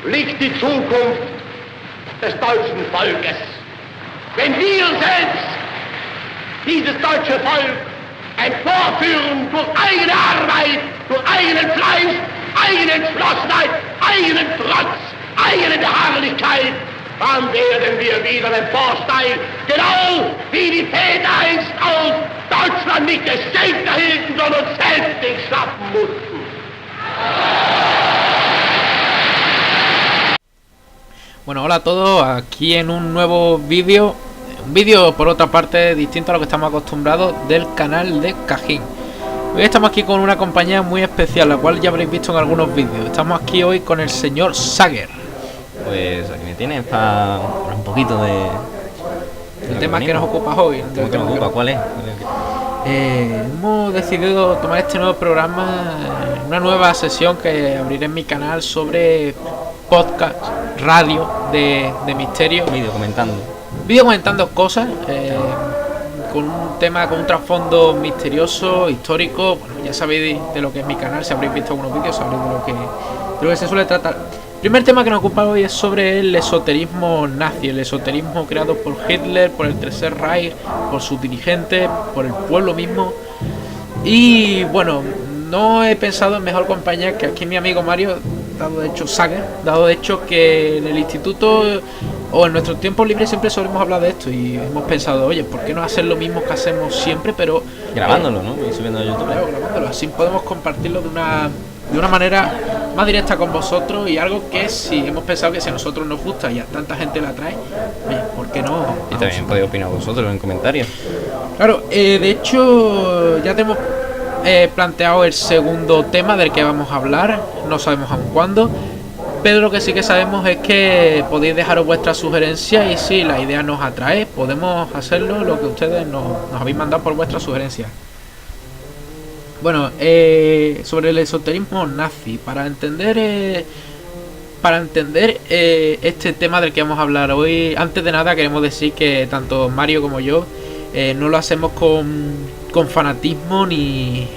liegt die Zukunft des deutschen Volkes. Wenn wir selbst dieses deutsche Volk emporführen durch eigene Arbeit, durch eigenen Fleiß, eigene Entschlossenheit, eigenen Trotz, eigene Beharrlichkeit, dann werden wir wieder emporsteigen, genau wie die Väter einst aus Deutschland nicht das Zelt erhielten, sondern selbst den Schaffen mussten. Bueno, hola a todos, aquí en un nuevo vídeo, por otra parte distinto a lo que estamos acostumbrados del canal de Cajín. Hoy estamos aquí con una compañía muy especial, la cual ya habréis visto en algunos vídeos. Estamos aquí hoy con el señor Sager. Pues aquí me tienes para un poquito de... El tema que nos ocupa hoy. ¿El tema que nos ocupa? ¿Cuál es? Hemos decidido tomar este nuevo programa, una nueva sesión que abriré en mi canal sobre podcast, radio de misterio. Vídeo comentando cosas, con un tema, con un trasfondo misterioso, histórico. Bueno, ya sabéis de lo que es mi canal, si habréis visto algunos vídeos, sabréis de lo que se suele tratar. El primer tema que nos ocupa hoy es sobre el esoterismo nazi, el esoterismo creado por Hitler, por el Tercer Reich, por sus dirigentes, por el pueblo mismo. Y bueno, no he pensado en mejor compañía que aquí mi amigo Mario, dado de hecho Sager, dado de hecho que en el instituto o en nuestros tiempos libres siempre solemos hablar de esto y hemos pensado, oye, ¿por qué no hacer lo mismo que hacemos siempre, pero grabándolo, ¿no? Y subiendo a YouTube. Claro, grabándolo, así podemos compartirlo de una manera más directa con vosotros, y algo que si hemos pensado que si a nosotros nos gusta y a tanta gente la trae, oye, ¿por qué no? Y también podéis opinar vosotros en comentarios. Claro, de hecho ya tenemos planteado el segundo tema del que vamos a hablar, no sabemos aún cuándo, pero lo que sí que sabemos es que podéis dejaros vuestras sugerencias y si la idea nos atrae, podemos hacerlo lo que ustedes nos habéis mandado por vuestras sugerencias. Bueno, sobre el esoterismo nazi, para entender este tema del que vamos a hablar hoy, antes de nada queremos decir que tanto Mario como yo no lo hacemos con fanatismo ni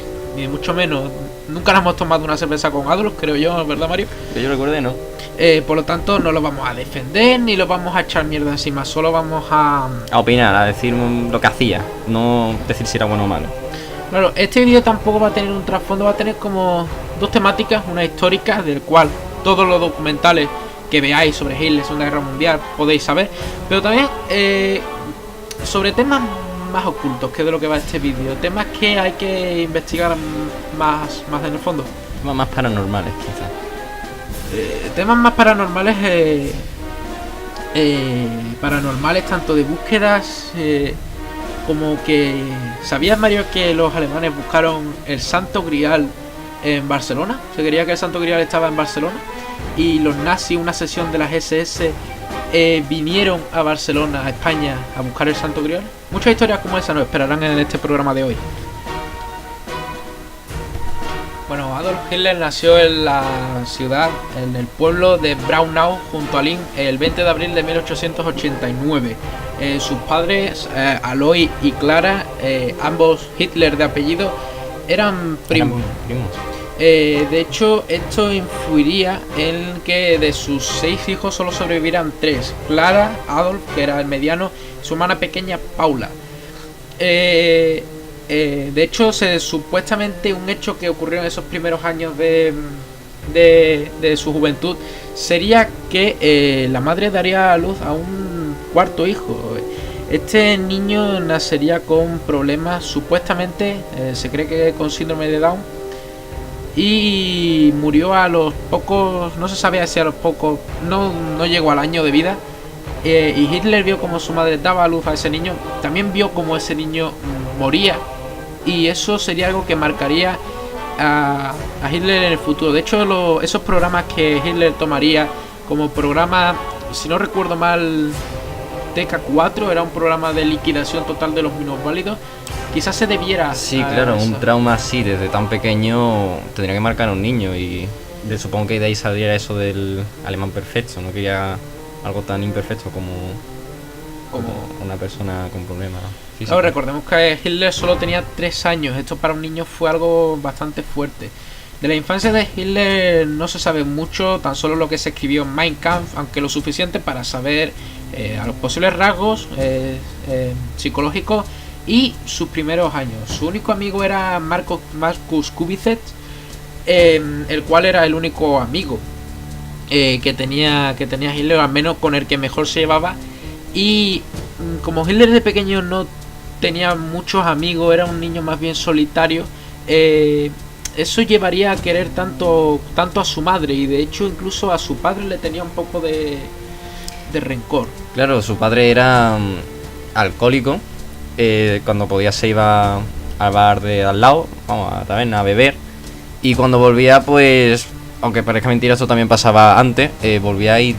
mucho menos. Nunca nos hemos tomado una cerveza con Adolf, creo yo, ¿verdad, Mario? Que yo recuerde, no. Por lo tanto, no lo vamos a defender ni lo vamos a echar mierda encima, solo vamos a opinar, a decir lo que hacía, no decir si era bueno o malo. Claro, este vídeo tampoco va a tener un trasfondo, va a tener como dos temáticas, una histórica, del cual todos los documentales que veáis sobre Hitler, Segunda Guerra Mundial, podéis saber, pero también sobre temas más ocultos, que es de lo que va este vídeo, temas que hay que investigar más en el fondo. Temas más paranormales, quizás. Temas más paranormales, tanto de búsquedas, como que... ¿Sabías, Mario, que los alemanes buscaron el Santo Grial en Barcelona? Se creía que el Santo Grial estaba en Barcelona, y los nazis, una sesión de las SS, vinieron a Barcelona, a España, a buscar el Santo Grial. Muchas historias como esa nos esperarán en este programa de hoy. Bueno, Adolf Hitler nació en la ciudad, en el pueblo de Braunau, junto a Linz, el 20 de abril de 1889. Sus padres, Alois y Clara, ambos Hitler de apellido, eran primos. De hecho, esto influiría en que de sus 6 hijos solo sobrevivieran 3. Clara, Adolf, que era el mediano, y su hermana pequeña, Paula. De hecho, supuestamente un hecho que ocurrió en esos primeros años de su juventud sería que la madre daría a luz a un cuarto hijo. Este niño nacería con problemas, supuestamente, se cree que con síndrome de Down, y murió a los pocos, no se sabía si a los pocos, no llegó al año de vida. Y Hitler vio como su madre daba a luz a ese niño, también vio como ese niño moría, y eso sería algo que marcaría a Hitler en el futuro. De hecho, esos programas que Hitler tomaría como programa, si no recuerdo mal, TK4, era un programa de liquidación total de los minusválidos. Quizás se debiera... Sí, claro, un trauma así desde tan pequeño tendría que marcar a un niño, y supongo que de ahí saldría eso del alemán perfecto. No quería algo tan imperfecto como una persona con problemas físicos. Claro, recordemos que Hitler solo tenía 3 años. Esto para un niño fue algo bastante fuerte. De la infancia de Hitler no se sabe mucho, tan solo lo que se escribió en Mein Kampf, aunque lo suficiente para saber a los posibles rasgos psicológicos y sus primeros años. Su único amigo era Marcus Kubicek, el cual era el único amigo que tenía Hitler, al menos con el que mejor se llevaba. Y como Hitler de pequeño no tenía muchos amigos, era un niño más bien solitario, eso llevaría a querer tanto a su madre, y de hecho incluso a su padre le tenía un poco de rencor. Claro, su padre era alcohólico. Cuando podía se iba al bar de al lado, vamos, a la taberna a beber, y cuando volvía, pues, aunque parezca mentira, esto también pasaba antes, volvía y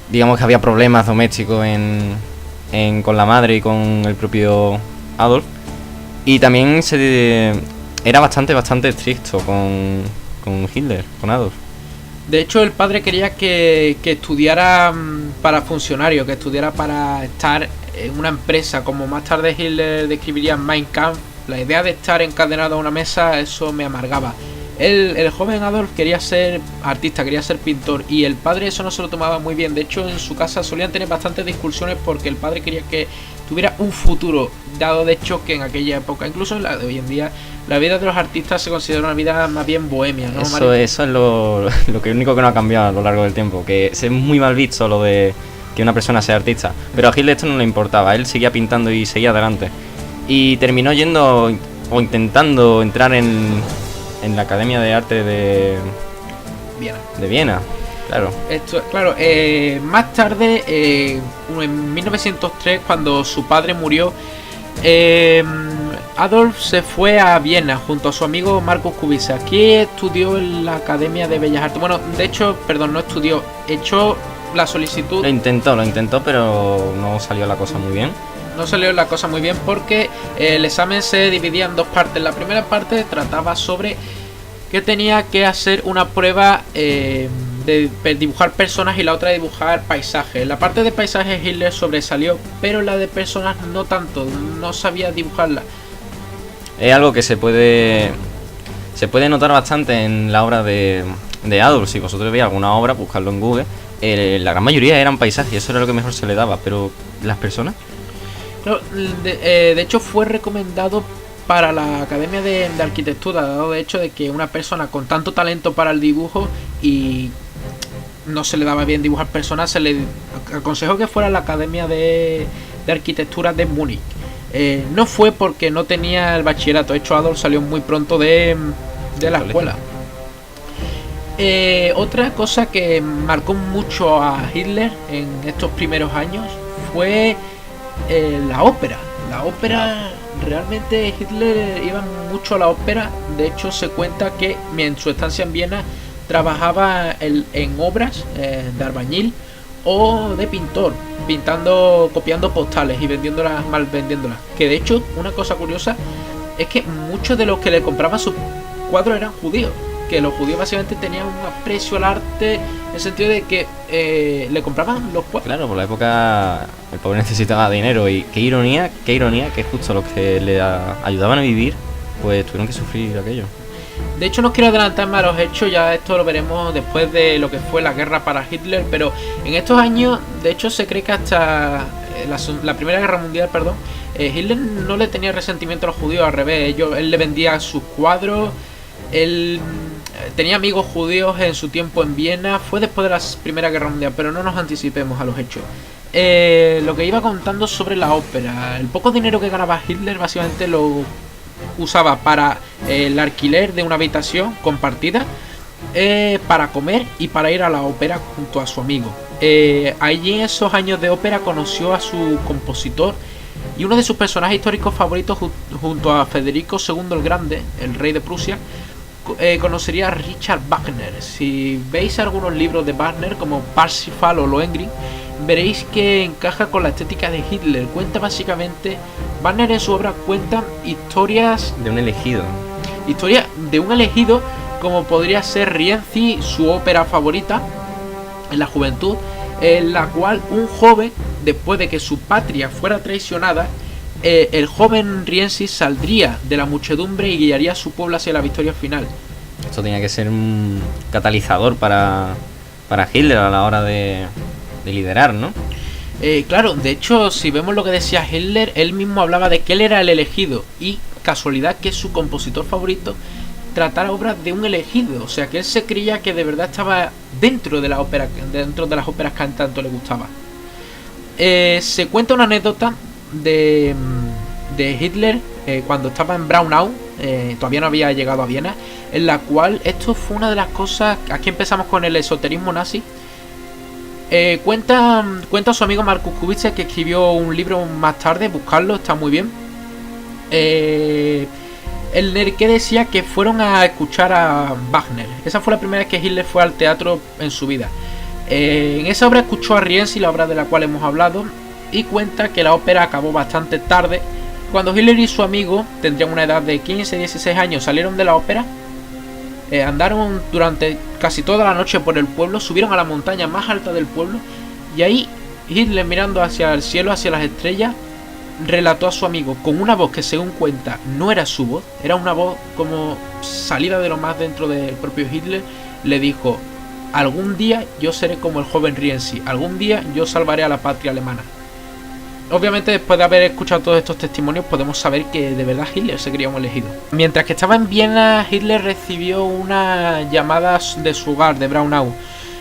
digamos que había problemas domésticos con la madre y con el propio Adolf, y también era bastante estricto con Hitler, con Adolf. De hecho, el padre quería que estudiara para funcionario, que estudiara para estar en una empresa, como más tarde Hitler describiría en Mein Kampf. La idea de estar encadenado a una mesa, eso me amargaba. El joven Adolf quería ser artista, quería ser pintor, y el padre eso no se lo tomaba muy bien. De hecho, en su casa solían tener bastantes discusiones porque el padre quería que tuviera un futuro, dado de hecho que en aquella época, incluso en la de hoy en día, la vida de los artistas se considera una vida más bien bohemia, ¿no, Eso es lo único que no ha cambiado a lo largo del tiempo, que es muy mal visto lo de que una persona sea artista, pero a Hitler esto no le importaba, él seguía pintando y seguía adelante, y terminó yendo o intentando entrar en la Academia de Arte de Viena. Claro. Más tarde, en 1903, cuando su padre murió, Adolf se fue a Viena junto a su amigo Marcus Kubicek. Aquí estudió en la Academia de Bellas Artes. Bueno, de hecho, no estudió, echó la solicitud. Lo intentó, pero no salió la cosa muy bien. No salió la cosa muy bien porque el examen se dividía en dos partes. La primera parte trataba sobre que tenía que hacer una prueba de dibujar personas y la otra de dibujar paisajes. La parte de paisajes Hitler sobresalió, pero la de personas no tanto, no sabía dibujarla. Es algo que se puede notar bastante en la obra de Adolf. Si vosotros veis alguna obra, buscarlo en Google, la gran mayoría eran paisajes, eso era lo que mejor se le daba, pero las personas... Claro, de hecho fue recomendado para la Academia de Arquitectura, dado de hecho de que una persona con tanto talento para el dibujo y no se le daba bien dibujar personas, se le aconsejó que fuera a la Academia de Arquitectura de Múnich. No fue porque no tenía el bachillerato, de hecho Adolf salió muy pronto de la escuela. Otra cosa que marcó mucho a Hitler en estos primeros años fue la ópera. La ópera, realmente Hitler iba mucho a la ópera. De hecho se cuenta que en su estancia en Viena trabajaba en obras de albañil o de pintor, copiando postales y vendiéndolas. Que de hecho, una cosa curiosa es que muchos de los que le compraban sus cuadros eran judíos, que los judíos básicamente tenían un aprecio al arte en el sentido de que le compraban los cuadros. Claro, por la época el pobre necesitaba dinero, y qué ironía que justo los que le ayudaban a vivir pues tuvieron que sufrir aquello. De hecho, no quiero adelantarme a los hechos, ya esto lo veremos después de lo que fue la guerra para Hitler, pero en estos años, de hecho, se cree que hasta la Primera Guerra Mundial, Hitler no le tenía resentimiento a los judíos, al revés, él le vendía sus cuadros, él tenía amigos judíos en su tiempo en Viena, fue después de la Primera Guerra Mundial, pero no nos anticipemos a los hechos. Lo que iba contando sobre la ópera, el poco dinero que ganaba Hitler básicamente lo usaba para el alquiler de una habitación compartida, para comer y para ir a la ópera junto a su amigo. Allí en esos años de ópera conoció a su compositor y uno de sus personajes históricos favoritos junto a Federico II el Grande, el rey de Prusia. Conocería a Richard Wagner. Si veis algunos libros de Wagner como Parsifal o Lohengrin, veréis que encaja con la estética de Hitler. Wagner en su obra cuenta historias de un elegido. Historia de un elegido, como podría ser Rienzi, su ópera favorita en la juventud, en la cual un joven, después de que su patria fuera traicionada, el joven Rienzi saldría de la muchedumbre y guiaría a su pueblo hacia la victoria final. esto tenía que ser un catalizador para Hitler a la hora de liderar, ¿no? Claro, de hecho, si vemos lo que decía Hitler, él mismo hablaba de que él era el elegido, y casualidad que su compositor favorito tratara obras de un elegido, o sea que él se creía que de verdad estaba dentro de la ópera, dentro de las óperas que tanto le gustaba. Se cuenta una anécdota de Hitler cuando estaba en Braunau, todavía no había llegado a Viena, en la cual esto fue una de las cosas. Aquí empezamos con el esoterismo nazi. Cuenta su amigo Markus Kubica, que escribió un libro más tarde, buscarlo, está muy bien. El que decía que fueron a escuchar a Wagner. Esa fue la primera vez que Hitler fue al teatro en su vida. En esa obra escuchó a Rienzi, la obra de la cual hemos hablado, y cuenta que la ópera acabó bastante tarde. Cuando Hitler y su amigo, tendrían una edad de 15-16 años, salieron de la ópera, andaron durante casi toda la noche por el pueblo, subieron a la montaña más alta del pueblo, y ahí Hitler, mirando hacia el cielo, hacia las estrellas, relató a su amigo con una voz que, según cuenta, no era su voz, era una voz como salida de lo más dentro del propio Hitler. Le dijo: algún día yo seré como el joven Rienzi, algún día yo salvaré a la patria alemana. Obviamente, después de haber escuchado todos estos testimonios, podemos saber que de verdad Hitler se creía un elegido. Mientras que estaba en Viena, Hitler recibió una llamada de su hogar, de Braunau.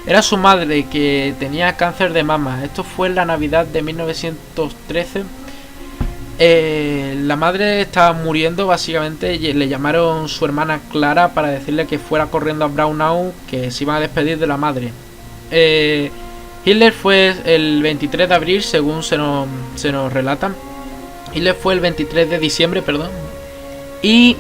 Era su madre, que tenía cáncer de mama. Esto fue en la Navidad de 1913. La madre estaba muriendo, básicamente. Le llamaron su hermana Clara para decirle que fuera corriendo a Braunau, que se iban a despedir de la madre. Hitler fue el 23 de abril, según se nos relatan. Hitler fue el 23 de diciembre, perdón. Y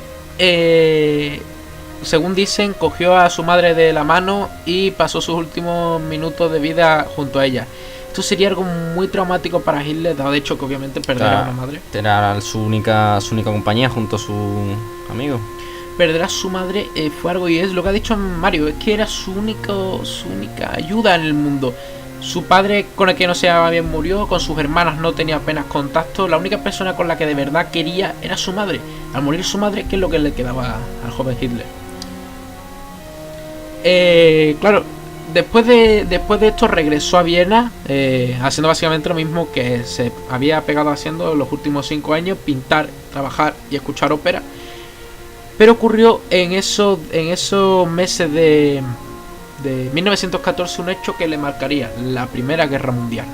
según dicen, cogió a su madre de la mano y pasó sus últimos minutos de vida junto a ella. Esto sería algo muy traumático para Hitler, dado de hecho que obviamente perderá a una madre. Era su única compañía junto a su amigo. Perder a su madre fue algo, y es lo que ha dicho Mario, es que era su única ayuda en el mundo. Su padre, con el que no se llevaba bien, murió. Con sus hermanas no tenía apenas contacto. La única persona con la que de verdad quería era su madre. Al morir su madre, ¿qué es lo que le quedaba al joven Hitler? Claro, después de esto regresó a Viena, haciendo básicamente lo mismo que se había pegado haciendo los últimos 5 años: pintar, trabajar y escuchar ópera. Pero ocurrió en esos meses de 1914 un hecho que le marcaría: la Primera Guerra Mundial.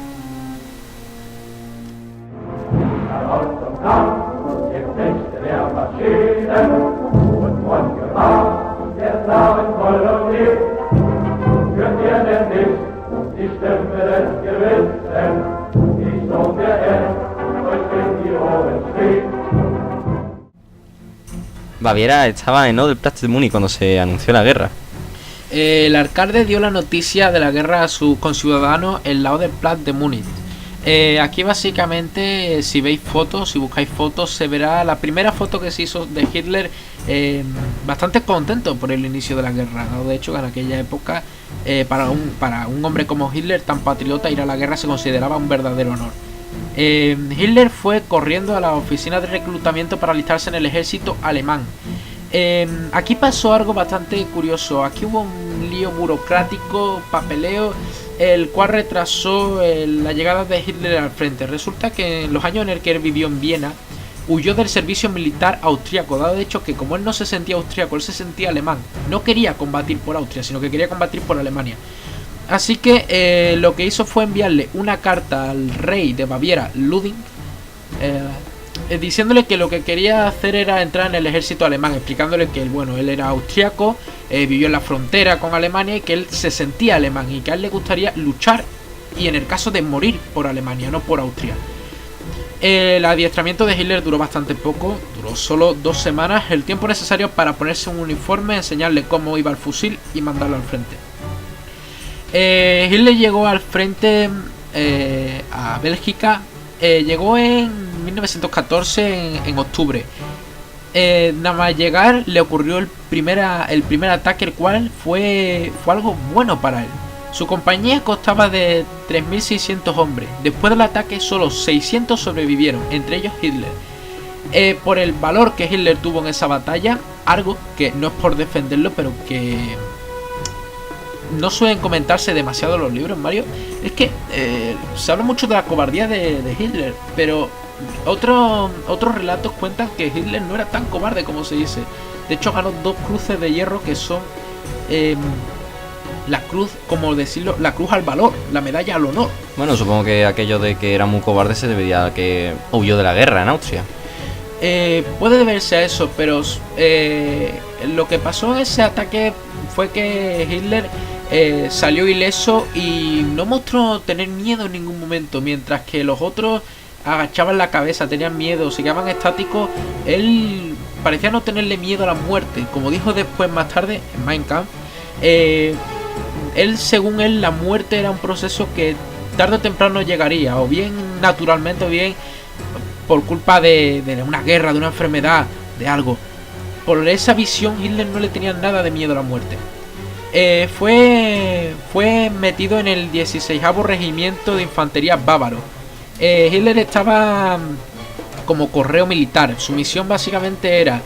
Baviera estaba en Odelplatz de Múnich cuando se anunció la guerra. El alcalde dio la noticia de la guerra a sus conciudadanos en la Odelplatz de Múnich. Aquí básicamente, si veis fotos, si buscáis fotos, se verá la primera foto que se hizo de Hitler, bastante contento por el inicio de la guerra, ¿no? De hecho, en aquella época, para un hombre como Hitler, tan patriota, ir a la guerra se consideraba un verdadero honor. Hitler fue corriendo a la oficina de reclutamiento para alistarse en el ejército alemán. Aquí pasó algo bastante curioso. Aquí hubo un lío burocrático, papeleo, el cual retrasó la llegada de Hitler al frente. Resulta que en los años en el que él vivió en Viena, huyó del servicio militar austríaco, dado de hecho que como él no se sentía austríaco, él se sentía alemán. No quería combatir por Austria, sino que quería combatir por Alemania. Así que lo que hizo fue enviarle una carta al rey de Baviera, Ludwig, diciéndole que lo que quería hacer era entrar en el ejército alemán, explicándole que él era austriaco, vivió en la frontera con Alemania y que él se sentía alemán y que a él le gustaría luchar, y en el caso de morir, por Alemania, no por Austria. El adiestramiento de Hitler duró bastante poco, duró solo 2 semanas, el tiempo necesario para ponerse un uniforme, enseñarle cómo iba el fusil y mandarlo al frente. Hitler llegó al frente a Bélgica, llegó en 1914 en octubre. Nada más llegar le ocurrió el primer ataque, el cual fue algo bueno para él. Su compañía constaba de 3.600 hombres. Después del ataque solo 600 sobrevivieron, entre ellos Hitler. por el valor que Hitler tuvo en esa batalla, algo que no es por defenderlo, pero que no suelen comentarse demasiado en los libros, Mario, es que se habla mucho de la cobardía de Hitler, pero otros relatos cuentan que Hitler no era tan cobarde como se dice. De hecho, ganó 2 cruces de hierro que son la cruz, como decirlo, la cruz al valor, la medalla al honor. Bueno, supongo que aquello de que era muy cobarde se debería a que huyó de la guerra en Austria. Puede deberse a eso, pero lo que pasó en ese ataque fue que Hitler salió ileso y no mostró tener miedo en ningún momento, mientras que los otros agachaban la cabeza, tenían miedo, se quedaban estáticos. Él parecía no tenerle miedo a la muerte, como dijo después más tarde en Mein Kampf. Según él, la muerte era un proceso que tarde o temprano llegaría, o bien naturalmente, o bien por culpa de una guerra, de una enfermedad, de algo. Por esa visión, Hitler no le tenía nada de miedo a la muerte. Fue metido en el 16º Regimiento de Infantería Bávaro. Hitler estaba como correo militar. Su misión básicamente era: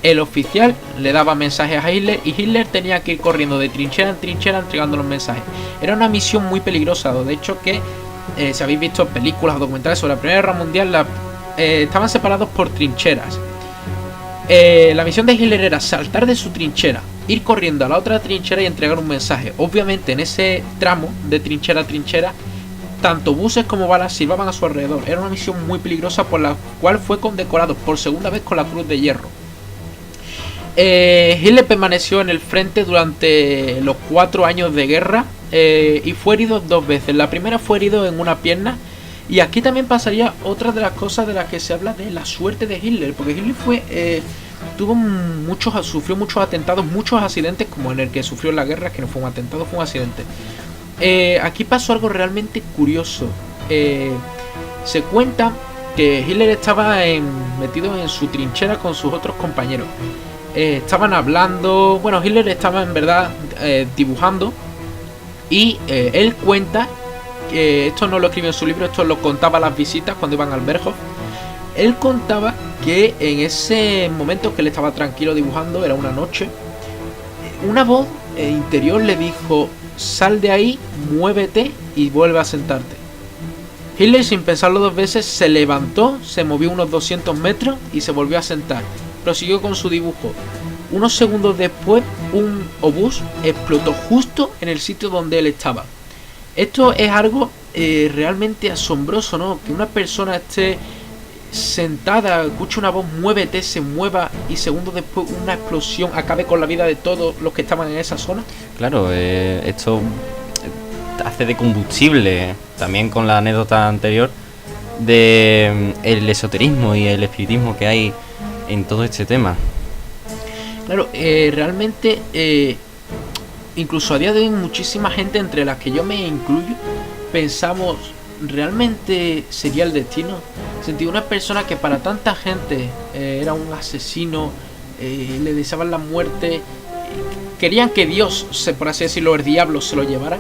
el oficial le daba mensajes a Hitler y Hitler tenía que ir corriendo de trinchera en trinchera entregando los mensajes. Era una misión muy peligrosa. De hecho, que si habéis visto películas o documentales sobre la Primera Guerra Mundial, estaban separados por trincheras. La misión de Hitler era saltar de su trinchera, ir corriendo a la otra trinchera y entregar un mensaje. Obviamente, en ese tramo de trinchera a trinchera, tanto buses como balas silbaban a su alrededor. Era una misión muy peligrosa, por la cual fue condecorado por segunda vez con la Cruz de Hierro. Hitler permaneció en el frente durante los 4 años de guerra y fue herido 2 veces. La primera fue herido en una pierna. Y aquí también pasaría otra de las cosas de las que se habla, de la suerte de Hitler, porque Hitler sufrió muchos atentados, muchos accidentes, como en el que sufrió en la guerra, que no fue un atentado, fue un accidente. Aquí pasó algo realmente curioso. Se cuenta que Hitler estaba metido en su trinchera con sus otros compañeros. Estaban hablando, bueno, Hitler estaba en verdad dibujando, y él cuenta, esto no lo escribió en su libro, esto lo contaba a las visitas cuando iban al Berghof. Él contaba que en ese momento que él estaba tranquilo dibujando, era una noche, una voz interior le dijo: sal de ahí, muévete y vuelve a sentarte. Hitler, sin pensarlo 2 veces, se levantó, se movió unos 200 metros y se volvió a sentar. Prosiguió con su dibujo. Unos segundos después, un obús explotó justo en el sitio donde él estaba. Esto es algo realmente asombroso, ¿no? Que una persona esté sentada, escuche una voz, muévete, se mueva, y segundos después una explosión acabe con la vida de todos los que estaban en esa zona. Claro, esto hace de combustible, también con la anécdota anterior, de el esoterismo y el espiritismo que hay en todo este tema. Claro, realmente incluso a día de hoy muchísima gente, entre las que yo me incluyo, pensamos: ¿realmente sería el destino? Sentí una persona que para tanta gente era un asesino, le deseaban la muerte, querían que Dios, por así decirlo, el diablo, se lo llevara.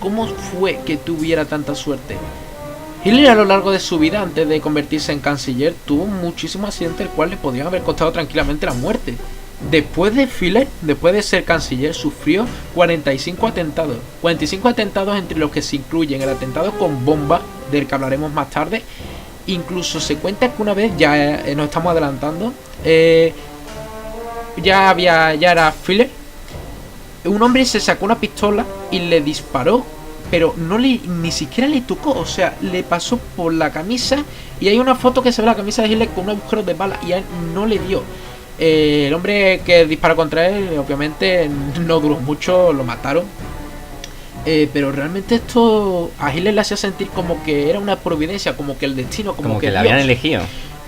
¿Cómo fue que tuviera tanta suerte? Hitler, a lo largo de su vida, antes de convertirse en canciller, tuvo muchísimos accidentes, el cual le podrían haber costado tranquilamente la muerte. Después de Hitler, después de ser canciller, sufrió 45 atentados. 45 atentados, entre los que se incluyen el atentado con bomba, del que hablaremos más tarde. Incluso se cuenta que una vez, ya nos estamos adelantando, ya era Hitler, un hombre se sacó una pistola y le disparó, pero ni siquiera le tocó, o sea, le pasó por la camisa, y hay una foto que se ve la camisa de Hitler con un agujero de bala y a él no le dio. El hombre que disparó contra él, obviamente, no duró mucho, lo mataron. Pero realmente esto a Hitler le hacía sentir como que era una providencia, como que el destino, como que le habían elegido.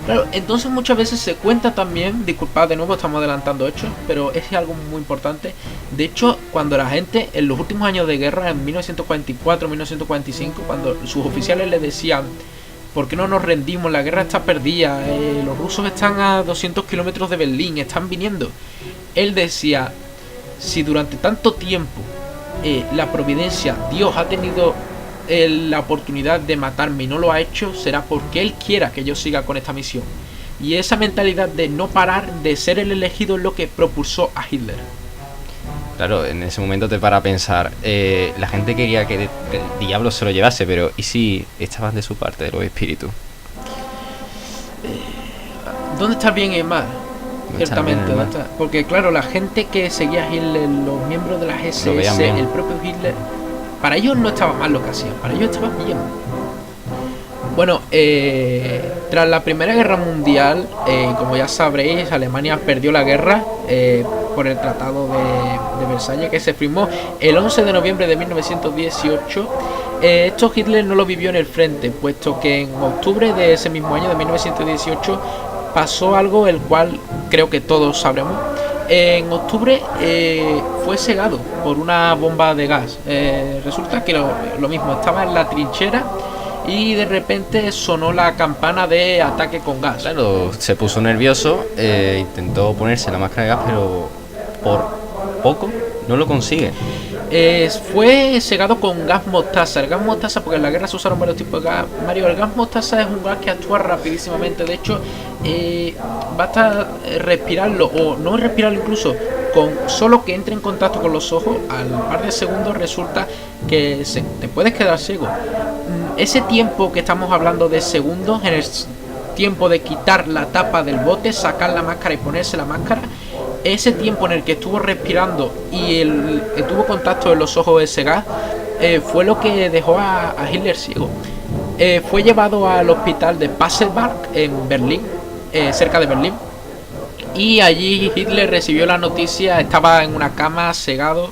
Claro, entonces muchas veces se cuenta también, disculpad de nuevo, estamos adelantando hechos, pero es algo muy importante. De hecho, cuando la gente, en los últimos años de guerra, en 1944, 1945, cuando sus oficiales le decían: ¿por qué no nos rendimos? La guerra está perdida, los rusos están a 200 kilómetros de Berlín, están viniendo. Él decía: si durante tanto tiempo la providencia, Dios, ha tenido la oportunidad de matarme y no lo ha hecho, será porque Él quiera que yo siga con esta misión. Y esa mentalidad de no parar, de ser el elegido, es lo que propulsó a Hitler. Claro, en ese momento te para a pensar, la gente quería que el diablo se lo llevase, pero ¿y si estaban de su parte, de los espíritus? ¿Dónde está el bien y el mal? ¿Dónde está el bien y Ciertamente, el mal? ¿dónde está? Porque claro, la gente que seguía a Hitler, los miembros de las Lo SS, veían bien. el propio Hitler, para ellos no estaba mal lo que hacían, para ellos estaba bien. Bueno, tras la Primera Guerra Mundial, como ya sabréis, Alemania perdió la guerra por el Tratado de Versalles, que se firmó el 11 de noviembre de 1918. Esto Hitler no lo vivió en el frente, puesto que en octubre de ese mismo año, de 1918, pasó algo el cual creo que todos sabremos. En octubre fue cegado por una bomba de gas. Resulta que lo mismo, estaba en la trinchera y de repente sonó la campana de ataque con gas. Claro, se puso nervioso, intentó ponerse la máscara de gas, pero por poco no lo consigue. Fue cegado con gas mostaza. El gas mostaza, porque en la guerra se usaron varios tipos de gas. Mario, el gas mostaza es un gas que actúa rapidísimamente. De hecho, basta respirarlo, o no respirarlo incluso, con solo que entre en contacto con los ojos, al par de segundos resulta que te puedes quedar ciego. Ese tiempo que estamos hablando de segundos, en el tiempo de quitar la tapa del bote, sacar la máscara y ponerse la máscara, ese tiempo en el que estuvo respirando y tuvo contacto en los ojos de ese gas, fue lo que dejó a Hitler ciego. Fue llevado al hospital de Pasewalk en Berlín, cerca de Berlín, y allí Hitler recibió la noticia, estaba en una cama cegado,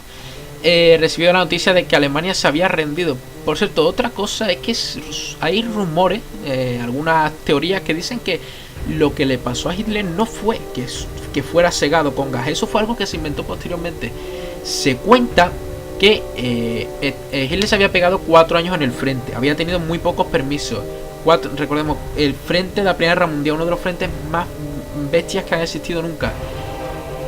recibió la noticia de que Alemania se había rendido. Por cierto, otra cosa es que hay rumores, algunas teorías que dicen que lo que le pasó a Hitler no fue que fuera cegado con gas, eso fue algo que se inventó posteriormente. Se cuenta que Hitler se había pegado 4 años en el frente, había tenido muy pocos permisos. Recordemos, el frente de la Primera Guerra Mundial, uno de los frentes más bestias que han existido nunca.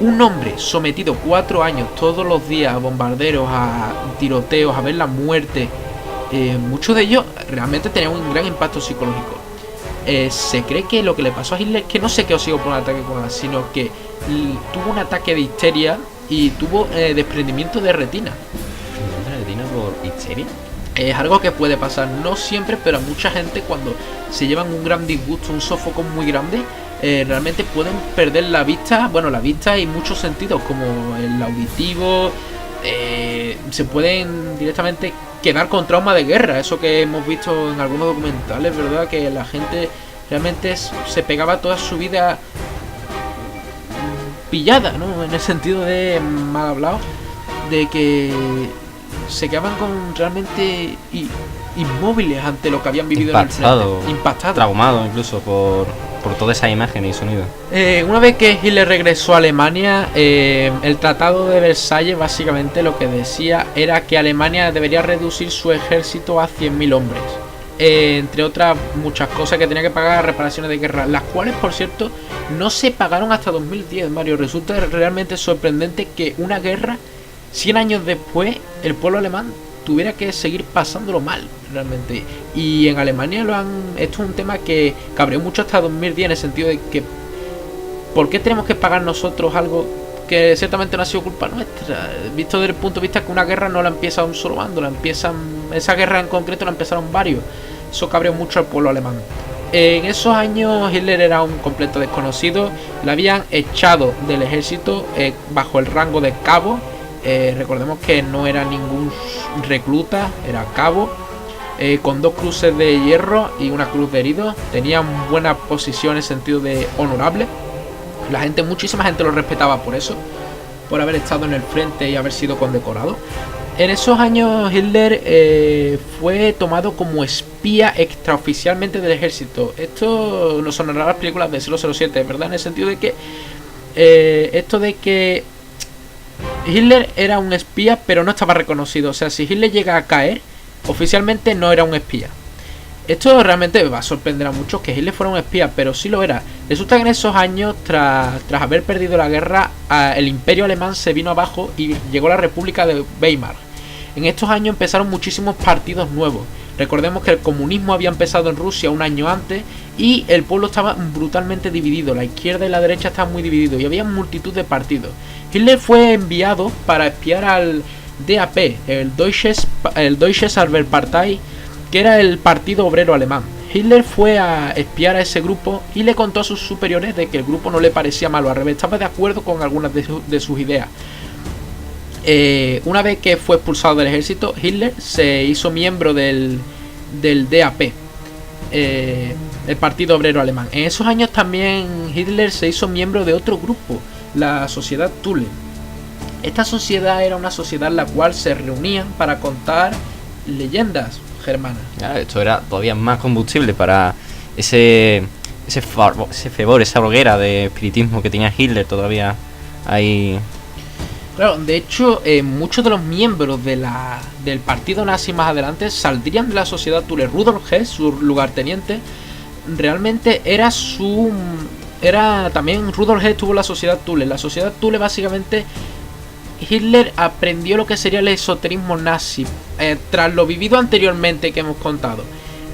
Un hombre sometido 4 años todos los días a bombarderos, a tiroteos, a ver la muerte, muchos de ellos realmente tenían un gran impacto psicológico. Se cree que lo que le pasó a Hitler es que no se quedó ciego por un ataque con gas, sino que tuvo un ataque de histeria y tuvo desprendimiento de retina. ¿Retina por histeria? Es algo que puede pasar, no siempre, pero a mucha gente cuando se llevan un gran disgusto, un sofocón muy grande, realmente pueden perder la vista, y muchos sentidos, como el auditivo, se pueden directamente quedar con trauma de guerra, eso que hemos visto en algunos documentales, ¿verdad? Que la gente realmente se pegaba toda su vida pillada, ¿no? En el sentido de mal hablado, de que se quedaban con realmente inmóviles ante lo que habían vivido en el frente. Impactados, traumado incluso por toda esa imagen y sonido. Una vez que Hitler regresó a Alemania, el Tratado de Versalles básicamente lo que decía era que Alemania debería reducir su ejército a 100.000 hombres, entre otras muchas cosas, que tenía que pagar reparaciones de guerra, las cuales, por cierto, no se pagaron hasta 2010, Mario. Resulta realmente sorprendente que una guerra, 100 años después, el pueblo alemán tuviera que seguir pasándolo mal, realmente. Y en Alemania esto es un tema que cabreó mucho hasta 2010, en el sentido de que ¿por qué tenemos que pagar nosotros algo que ciertamente no ha sido culpa nuestra? Visto desde el punto de vista que una guerra no la empieza un solo bando, esa guerra en concreto la empezaron varios. Eso cabreó mucho al pueblo alemán. En esos años Hitler era un completo desconocido, le habían echado del ejército bajo el rango de cabo. Recordemos que no era ningún recluta, era cabo, con 2 cruces de hierro y una cruz de heridos. Tenía buena posición en el sentido de honorable. Muchísima gente lo respetaba por eso, por haber estado en el frente y haber sido condecorado. En esos años Hitler fue tomado como espía extraoficialmente del ejército. Esto nos sonará a las películas de 007, ¿verdad? En el sentido de que esto de que Hitler era un espía, pero no estaba reconocido. O sea, si Hitler llega a caer, oficialmente no era un espía. Esto realmente va a sorprender a muchos, que Hitler fuera un espía, pero sí lo era. Resulta que en esos años, tras haber perdido la guerra, el imperio alemán se vino abajo y llegó la República de Weimar. En estos años empezaron muchísimos partidos nuevos. Recordemos que el comunismo había empezado en Rusia un año antes y el pueblo estaba brutalmente dividido, la izquierda y la derecha estaban muy divididos y había multitud de partidos. Hitler fue enviado para espiar al DAP, el Deutsches Arbeiterpartei, que era el partido obrero alemán. Hitler fue a espiar a ese grupo y le contó a sus superiores de que el grupo no le parecía malo, al revés, estaba de acuerdo con algunas de sus ideas. Una vez que fue expulsado del ejército, Hitler se hizo miembro del DAP, el Partido Obrero Alemán. En esos años también Hitler se hizo miembro de otro grupo, la Sociedad Thule. Esta sociedad era una sociedad en la cual se reunían para contar leyendas germanas. Claro, esto era todavía más combustible para ese fervor, esa hoguera de espiritismo que tenía Hitler todavía ahí. Claro, de hecho, muchos de los miembros del partido nazi más adelante saldrían de la sociedad Thule. Rudolf Hess, su lugarteniente, realmente era también Rudolf Hess tuvo la sociedad Thule. La sociedad Thule básicamente Hitler aprendió lo que sería el esoterismo nazi tras lo vivido anteriormente que hemos contado.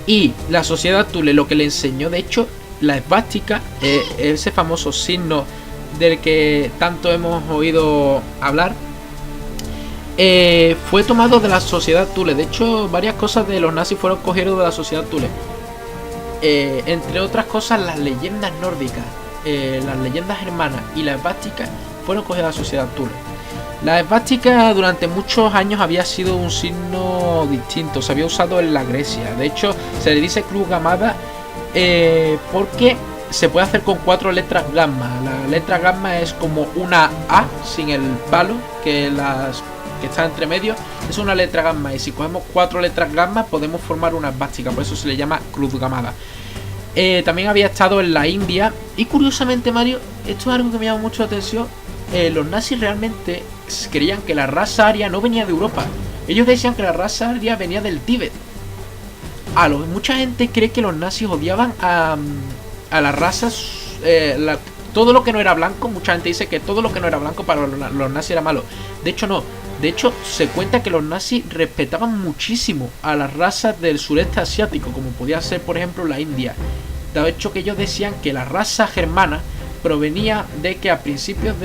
Y la sociedad Thule lo que le enseñó, de hecho, la esvástica, ese famoso signo del que tanto hemos oído hablar, fue tomado de la sociedad Thule. De hecho, varias cosas de los nazis fueron cogidos de la sociedad Thule. Entre otras cosas, las leyendas nórdicas, las leyendas germanas y la esvástica fueron cogidas de la sociedad Thule. La esvástica durante muchos años había sido un signo distinto, se había usado en la Grecia. De hecho, se le dice cruz gamada porque se puede hacer con 4 letras gamma. La letra gamma es como una A sin el palo que está entre medio. Es una letra gamma y si cogemos 4 letras gamma podemos formar una esvástica. Por eso se le llama cruz gamada. También había estado en la India. Y curiosamente, Mario, esto es algo que me llama mucho la atención. Los nazis realmente creían que la raza aria no venía de Europa. Ellos decían que la raza aria venía del Tíbet. Mucha gente cree que los nazis odiaban a las razas, todo lo que no era blanco. Mucha gente dice que todo lo que no era blanco para los nazis era malo. De hecho no, de hecho se cuenta que los nazis respetaban muchísimo a las razas del sureste asiático, como podía ser por ejemplo la India. De hecho que ellos decían que la raza germana provenía de que a principios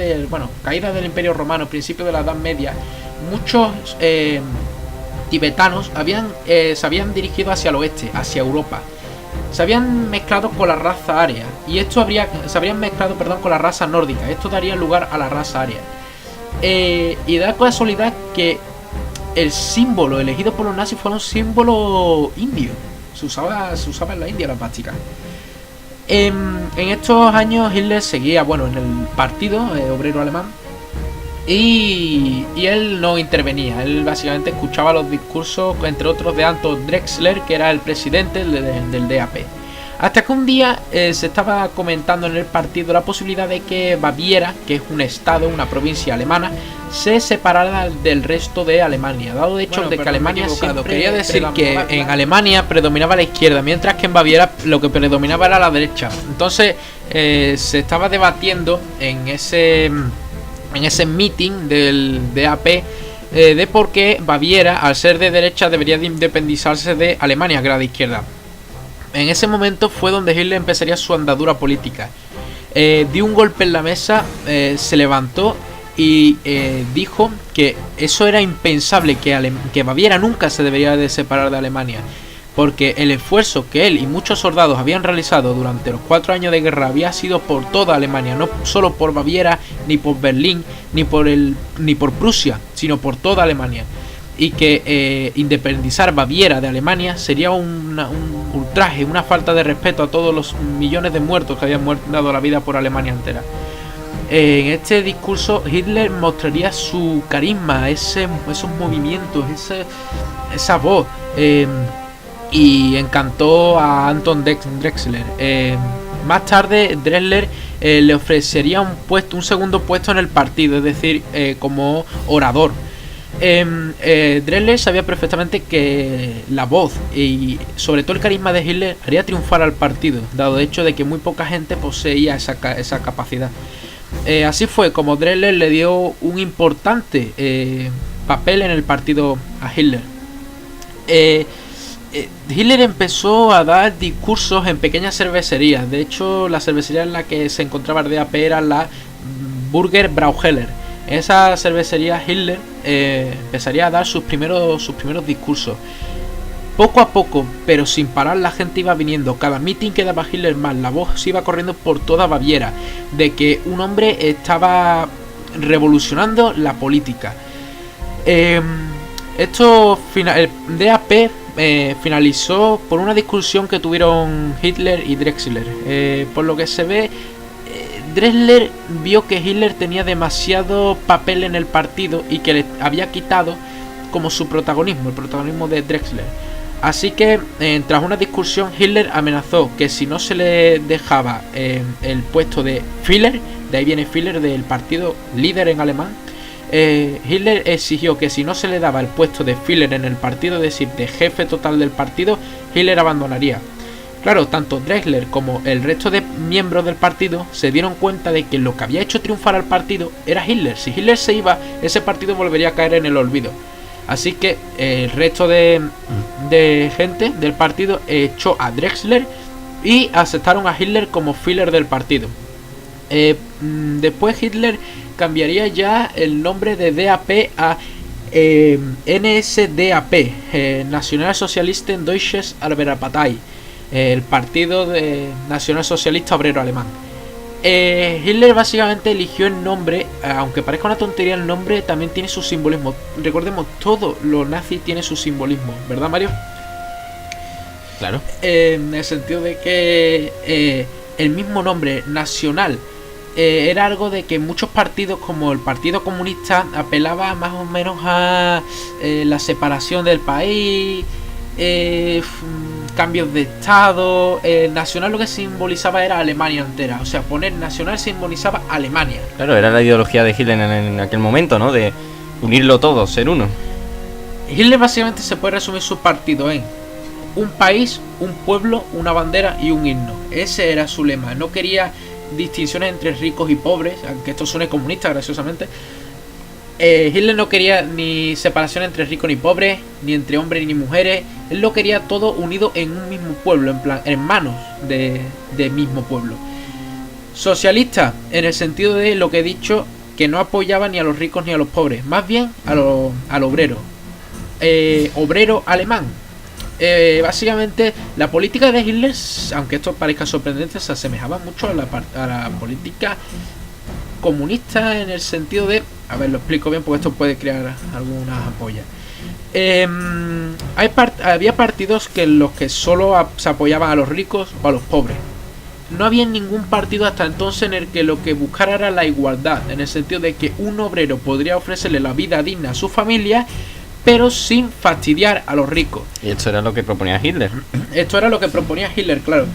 caída del Imperio Romano, principios de la Edad Media, muchos tibetanos se habían dirigido hacia el oeste, hacia Europa. Se habían mezclado con la raza aria y se habrían mezclado con la raza nórdica. Esto daría lugar a la raza aria. Y da casualidad que el símbolo elegido por los nazis fue un símbolo indio. Se usaba en la India la esvástica. En estos años Hitler seguía en el partido obrero alemán y él no intervenía. Él básicamente escuchaba los discursos, entre otros, de Anton Drexler, que era el presidente del DAP. Hasta que un día se estaba comentando en el partido la posibilidad de que Baviera, que es un estado, una provincia alemana, se separara del resto de Alemania, dado de hecho de que Alemania siempre quería decir que en Alemania predominaba la izquierda, mientras que en Baviera lo que predominaba era la derecha. Entonces se estaba debatiendo en ese meeting del DAP de por qué Baviera, al ser de derecha, debería de independizarse de Alemania, que era de izquierda. En ese momento fue donde Hitler empezaría su andadura política. Dio un golpe en la mesa, se levantó y dijo que eso era impensable, que Baviera nunca se debería de separar de Alemania, porque el esfuerzo que él y muchos soldados habían realizado durante los 4 años de guerra había sido por toda Alemania, no solo por Baviera, ni por Berlín, ni por Prusia, sino por toda Alemania. Y que independizar Baviera de Alemania sería un ultraje, una falta de respeto a todos los millones de muertos que habían dado la vida por Alemania entera. En este discurso Hitler mostraría su carisma, esos movimientos, esa voz, y encantó a Anton Drexler. Más tarde Drexler le ofrecería un segundo puesto en el partido, es decir, como orador. Drexler sabía perfectamente que la voz y sobre todo el carisma de Hitler haría triunfar al partido, dado de hecho de que muy poca gente poseía esa capacidad. Así fue como Drexler le dio un importante papel en el partido a Hitler. Hitler empezó a dar discursos en pequeñas cervecerías. De hecho, la cervecería en la que se encontraba el DAP era la Burger Brauheller. En esa cervecería Hitler empezaría a dar sus primeros discursos. Poco a poco, pero sin parar, la gente iba viniendo. Cada meeting que daba Hitler más, la voz se iba corriendo por toda Baviera de que un hombre estaba revolucionando la política. El DAP finalizó por una discusión que tuvieron Hitler y Drexler. Por lo que se ve, Drexler vio que Hitler tenía demasiado papel en el partido y que le había quitado como su protagonismo, el protagonismo de Drexler. Así que tras una discusión, Hitler amenazó que si no se le dejaba el puesto de Führer, de ahí viene Führer, del partido líder en alemán, Hitler exigió que si no se le daba el puesto de Führer en el partido, es decir, de jefe total del partido, Hitler abandonaría. Claro, tanto Drexler como el resto de miembros del partido se dieron cuenta de que lo que había hecho triunfar al partido era Hitler. Si Hitler se iba, ese partido volvería a caer en el olvido. Así que el resto de gente del partido echó a Drexler y aceptaron a Hitler como Führer del partido. Después Hitler cambiaría ya el nombre de DAP a NSDAP, Nationalsozialisten Deutsches Arbeiterpartei, el partido nacional socialista obrero alemán. Hitler básicamente eligió el nombre, aunque parezca una tontería, el nombre también tiene su simbolismo. Recordemos, todo lo nazi tiene su simbolismo, ¿verdad, Mario? Claro. En el sentido de que el mismo nombre, nacional, era algo de que muchos partidos, como el Partido Comunista, apelaba más o menos a la separación del país, cambios de estado. Nacional lo que simbolizaba era Alemania entera. O sea, poner nacional simbolizaba Alemania. Claro, era la ideología de Hitler en aquel momento, ¿no? De unirlo todo, ser uno. Hitler básicamente se puede resumir su partido en un país, un pueblo, una bandera y un himno. Ese era su lema. No quería distinciones entre ricos y pobres, aunque esto suene comunista graciosamente. Hitler no quería ni separación entre ricos ni pobres, ni entre hombres ni mujeres. Él lo quería todo unido en un mismo pueblo, en plan, en manos de mismo pueblo. Socialista, en el sentido de lo que he dicho, que no apoyaba ni a los ricos ni a los pobres, más bien al obrero. Obrero alemán. Básicamente la política de Hitler, aunque esto parezca sorprendente, se asemejaba mucho a la política comunista, en el sentido de, a ver, lo explico bien porque esto puede crear algunas ampollas. Había partidos en los que solo se apoyaban a los ricos o a los pobres. No había ningún partido hasta entonces en el que lo que buscara era la igualdad, en el sentido de que un obrero podría ofrecerle la vida digna a su familia, pero sin fastidiar a los ricos. Y esto era lo que proponía Hitler. Esto era lo que proponía Hitler, claro.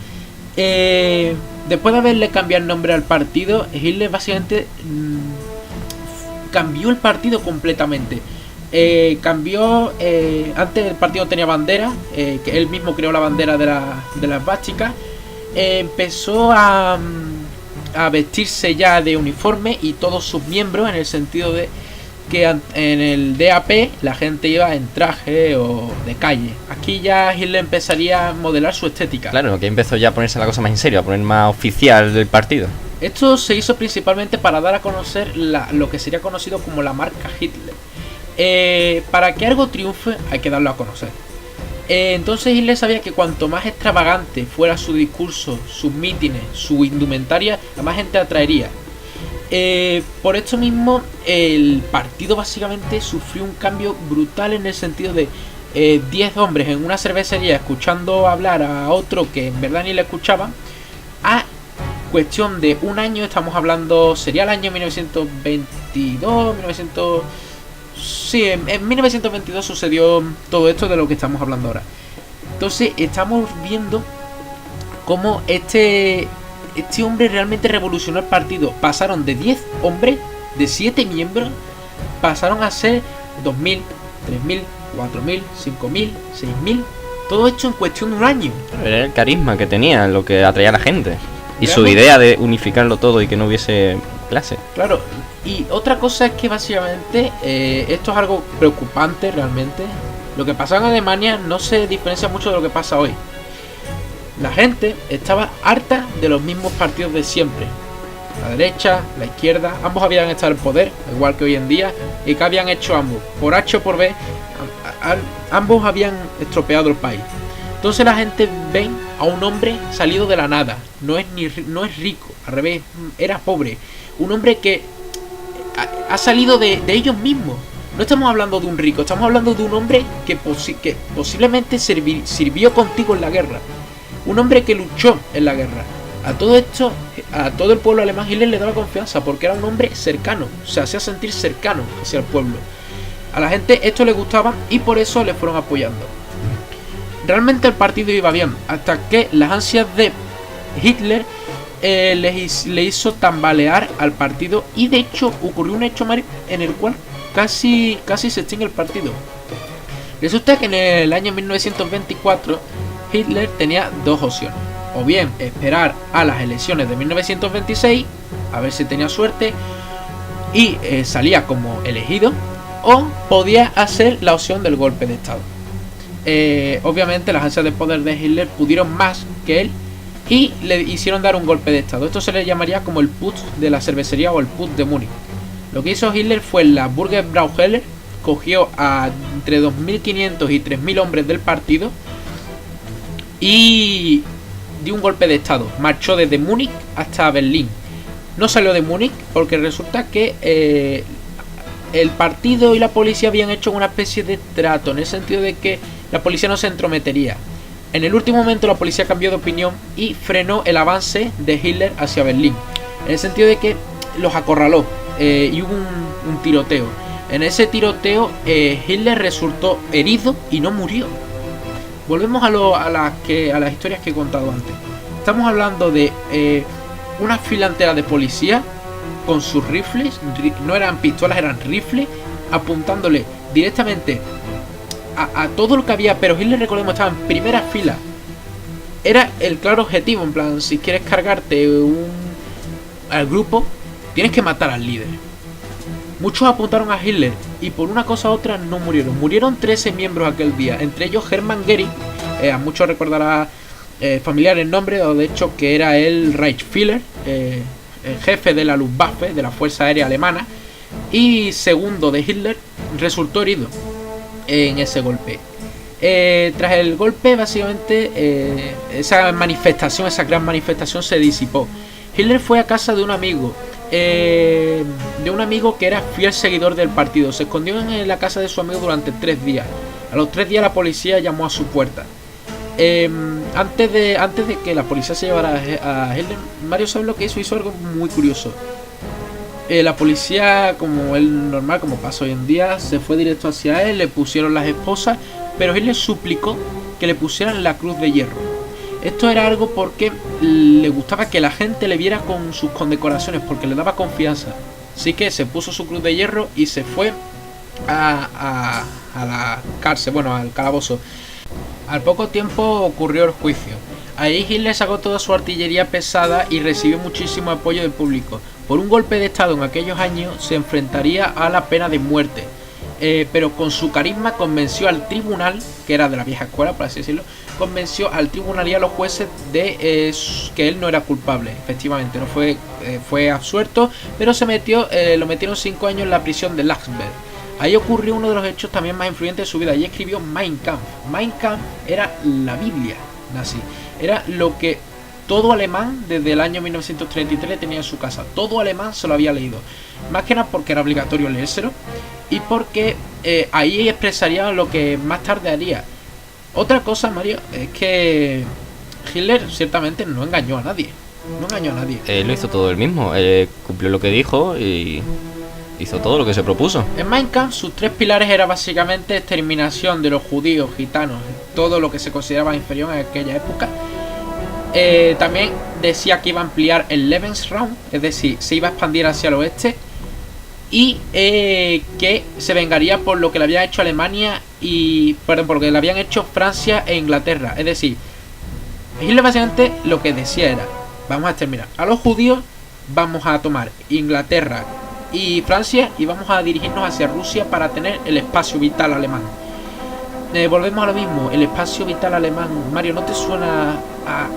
Después de haberle cambiado el nombre al partido, Hitler básicamente cambió el partido completamente. Antes el partido tenía bandera, que él mismo creó la bandera de las esvásticas. Empezó a vestirse ya de uniforme, y todos sus miembros, en el sentido de que en el DAP la gente iba en traje o de calle. Aquí ya Hitler empezaría a modelar su estética. Claro, que empezó ya a ponerse la cosa más en serio, a poner más oficial del partido. Esto se hizo principalmente para dar a conocer lo que sería conocido como la marca Hitler. Para que algo triunfe hay que darlo a conocer. Entonces Hitler sabía que cuanto más extravagante fuera su discurso, sus mítines, su indumentaria, a más gente atraería. Por esto mismo el partido básicamente sufrió un cambio brutal, en el sentido de 10 hombres en una cervecería escuchando hablar a otro que en verdad ni le escuchaban. A cuestión de un año, estamos hablando, sería el año 1922, sí, en 1922 sucedió todo esto de lo que estamos hablando ahora. Entonces estamos viendo cómo este hombre realmente revolucionó el partido. Pasaron de 10 hombres, de 7 miembros, pasaron a ser 2.000, 3.000, 4.000, 5.000, 6.000. Todo hecho en cuestión de un año. Era el carisma que tenía, lo que atraía a la gente. Y su idea de unificarlo todo y que no hubiese clase. Claro, y otra cosa es que básicamente esto es algo preocupante realmente. Lo que pasaba en Alemania no se diferencia mucho de lo que pasa hoy. La gente estaba harta de los mismos partidos de siempre. La derecha, la izquierda, ambos habían estado en el poder, igual que hoy en día. ¿Y qué habían hecho ambos? Por H o por B, ambos habían estropeado el país. Entonces la gente ve a un hombre salido de la nada. No es rico, al revés, era pobre. Un hombre que ha salido de ellos mismos. No estamos hablando de un rico, estamos hablando de un hombre que posiblemente sirvió contigo en la guerra. Un hombre que luchó en la guerra. A todo esto, a todo el pueblo alemán, Hitler le daba confianza porque era un hombre cercano. Se hacía sentir cercano hacia el pueblo. A la gente esto le gustaba y por eso le fueron apoyando. Realmente el partido iba bien, hasta que las ansias de Hitler le hizo tambalear al partido. Y de hecho ocurrió un hecho, Mario, en el cual casi se extingue el partido. Resulta que en el año 1924 Hitler tenía dos opciones: o bien esperar a las elecciones de 1926 a ver si tenía suerte y salía como elegido, o podía hacer la opción del golpe de estado. Obviamente las ansias de poder de Hitler pudieron más que él y le hicieron dar un golpe de estado. Esto se le llamaría como el putsch de la cervecería o el putsch de Múnich. Lo que hizo Hitler fue la Bürgerbrauheller, cogió a entre 2.500 y 3.000 hombres del partido y dio un golpe de estado. Marchó desde Múnich hasta Berlín. No salió de Múnich porque resulta que el partido y la policía habían hecho una especie de trato, en el sentido de que la policía no se entrometería. En el último momento la policía cambió de opinión y frenó el avance de Hitler hacia Berlín, en el sentido de que los acorraló y hubo un tiroteo. En ese tiroteo Hitler resultó herido y no murió. Volvemos a las historias que he contado antes. Estamos hablando de una fila entera de policía con sus rifles, no eran pistolas, eran rifles, apuntándole directamente a todo lo que había. Pero Hitler, recordemos, estaba en primera fila. Era el claro objetivo, en plan, si quieres cargarte al grupo, tienes que matar al líder. Muchos apuntaron a Hitler y por una cosa u otra no murieron. Murieron 13 miembros aquel día, entre ellos Hermann Göring. A muchos recordará familiar el nombre, o de hecho que era el Reichsführer, el jefe de la Luftwaffe, de la Fuerza Aérea Alemana, y segundo de Hitler, resultó herido en ese golpe. Tras el golpe, básicamente, esa gran manifestación se disipó. Hitler fue a casa de un amigo, que era fiel seguidor del partido. Se escondió en la casa de su amigo durante 3 días. A los 3 días la policía llamó a su puerta. Antes de que la policía se llevara a Hitler, Mario sabe lo que hizo. Hizo algo muy curioso. La policía, como es normal, como pasa hoy en día, se fue directo hacia él, le pusieron las esposas, pero Hitler suplicó que le pusieran la cruz de hierro. Esto era algo porque le gustaba que la gente le viera con sus condecoraciones, porque le daba confianza. Así que se puso su cruz de hierro y se fue a la cárcel, bueno, al calabozo. Al poco tiempo ocurrió el juicio. Ahí Hitler sacó toda su artillería pesada y recibió muchísimo apoyo del público. Por un golpe de estado en aquellos años se enfrentaría a la pena de muerte. Pero con su carisma convenció al tribunal, que era de la vieja escuela, por así decirlo, convenció al tribunal y a los jueces de que él no era culpable. Efectivamente, no fue absuelto, pero lo metieron 5 años en la prisión de Landsberg. Ahí ocurrió uno de los hechos también más influyentes de su vida, y escribió Mein Kampf. Mein Kampf era la Biblia nazi, era lo que todo alemán desde el año 1933 tenía en su casa. Todo alemán se lo había leído, más que nada porque era obligatorio leérselo y porque ahí expresaría lo que más tarde haría. Otra cosa, Mario, es que Hitler ciertamente no engañó a nadie. Él lo hizo todo él mismo, cumplió lo que dijo y hizo todo lo que se propuso. En Mein Kampf sus 3 pilares eran básicamente exterminación de los judíos, gitanos, todo lo que se consideraba inferior en aquella época. También decía que iba a ampliar el Lebensraum, es decir, se iba a expandir hacia el oeste, y que se vengaría por lo que le había hecho Alemania por lo que le habían hecho Francia e Inglaterra. Es decir, Hitler básicamente lo que decía era: vamos a exterminar a los judíos, vamos a tomar Inglaterra y Francia y vamos a dirigirnos hacia Rusia para tener el espacio vital alemán. volvemos a lo mismo, el espacio vital alemán. Mario, ¿no te suena a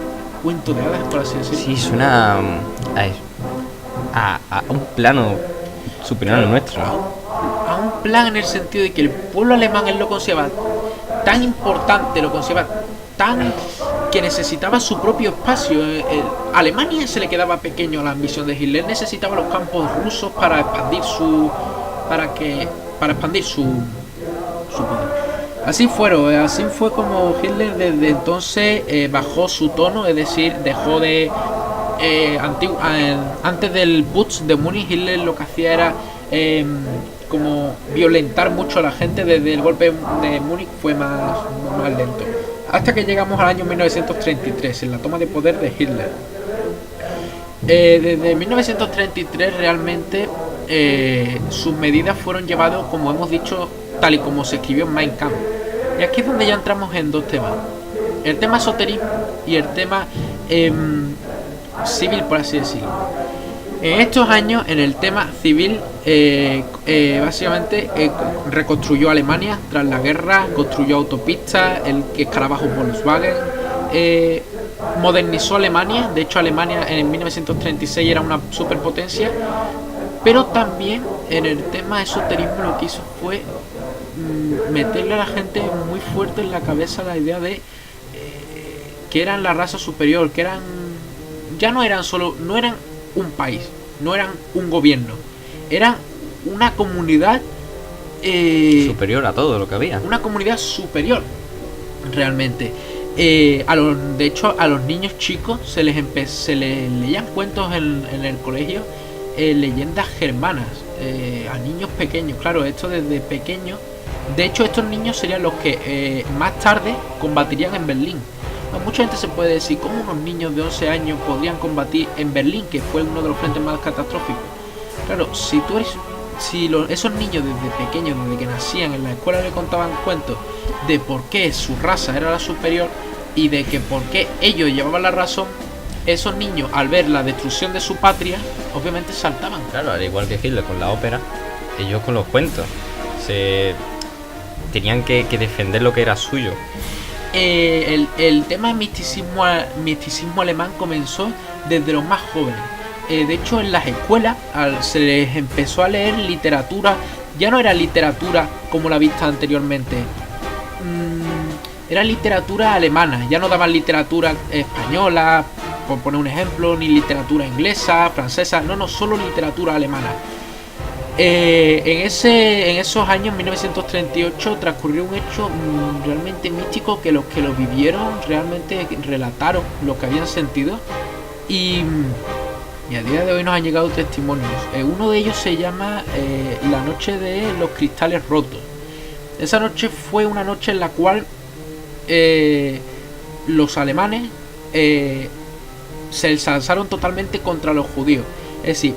cuento de hadas, por así decirlo? Sí, suena a un plano superior al nuestro. A un plan en el sentido de que el pueblo alemán él lo consideraba tan importante, lo consideraba tan que necesitaba su propio espacio. Alemania se le quedaba pequeño a la ambición de Hitler. Necesitaba los campos rusos para expandir su poder. Así fue como Hitler desde entonces bajó su tono, es decir, dejó de antes del Putsch de Múnich. Hitler lo que hacía era como violentar mucho a la gente. Desde el golpe de Múnich fue más lento, hasta que llegamos al año 1933, en la toma de poder de Hitler. Desde 1933 realmente sus medidas fueron llevadas, como hemos dicho, tal y como se escribió en Mein Kampf. Y aquí es donde ya entramos en dos temas: el tema esoterismo y el tema civil, por así decirlo. En estos años, en el tema civil, básicamente reconstruyó Alemania tras la guerra, construyó autopistas, el escarabajo Volkswagen, modernizó Alemania. De hecho, Alemania en 1936 era una superpotencia. Pero también en el tema esoterismo lo que hizo fue meterle a la gente muy fuerte en la cabeza la idea de que eran la raza superior, que no eran un país, no eran un gobierno, eran una comunidad superior a todo lo que había. Una comunidad superior, realmente. De hecho, a los niños chicos se les leían cuentos en el colegio, leyendas germanas, a niños pequeños. Claro, esto desde pequeños. De hecho, estos niños serían los que más tarde combatirían en Berlín. Mucha gente se puede decir, ¿cómo unos niños de 11 años podrían combatir en Berlín, que fue uno de los frentes más catastróficos? Claro, esos niños desde pequeños, desde que nacían en la escuela, le contaban cuentos de por qué su raza era la superior y de que por qué ellos llevaban la razón, esos niños, al ver la destrucción de su patria, obviamente saltaban. Claro, al igual que Hitler con la ópera, ellos con los cuentos tenían que defender lo que era suyo. El tema de misticismo alemán comenzó desde los más jóvenes. De hecho, en las escuelas se les empezó a leer literatura. Ya no era literatura como la vista anteriormente, era literatura alemana. Ya no daban literatura española, por poner un ejemplo, ni literatura inglesa, francesa, no, solo literatura alemana. En esos años, 1938, transcurrió un hecho realmente místico que los que lo vivieron realmente relataron lo que habían sentido, y a día de hoy nos han llegado testimonios. Uno de ellos se llama la noche de los cristales rotos. Esa noche fue una noche en la cual los alemanes se lanzaron totalmente contra los judíos. Es decir,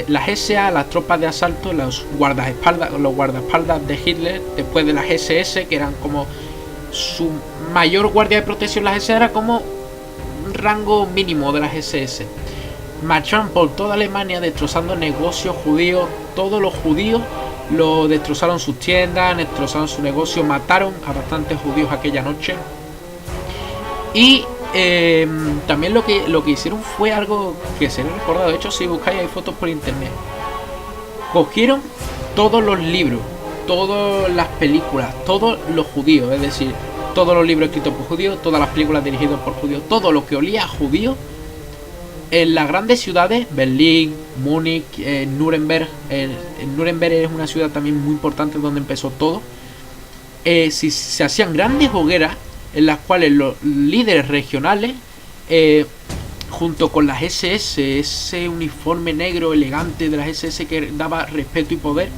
las SA, las tropas de asalto, los guardaespaldas de Hitler, después de las SS, que eran como su mayor guardia de protección. Las SA era como un rango mínimo de las SS. Marcharon por toda Alemania destrozando negocios judíos. Todos los judíos lo destrozaron, sus tiendas, destrozaron su negocio, mataron a bastantes judíos aquella noche. Y también lo que hicieron fue algo que se le ha recordado. De hecho, si buscáis, hay fotos por internet. Cogieron todos los libros, todas las películas, todos los judíos, es decir, todos los libros escritos por judíos, todas las películas dirigidas por judíos, todo lo que olía a judío. En las grandes ciudades, Berlín, Múnich, Nuremberg. Nuremberg es una ciudad también muy importante donde empezó todo. Se hacían grandes hogueras en las cuales los líderes regionales, junto con las SS, ese uniforme negro elegante de las SS que daba respeto y poder,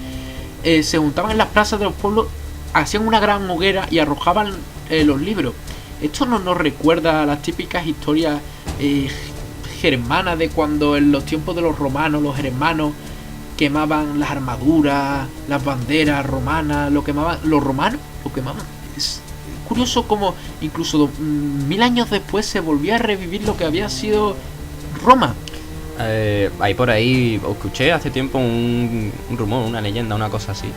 se juntaban en las plazas de los pueblos, hacían una gran hoguera y arrojaban los libros. Esto nos recuerda a las típicas historias germanas de cuando en los tiempos de los romanos, los germanos quemaban las armaduras, las banderas romanas, los romanos lo quemaban. Es curioso como incluso 1000 años después se volvió a revivir lo que había sido Roma. Ahí por ahí escuché hace tiempo un rumor, una leyenda, una cosa así,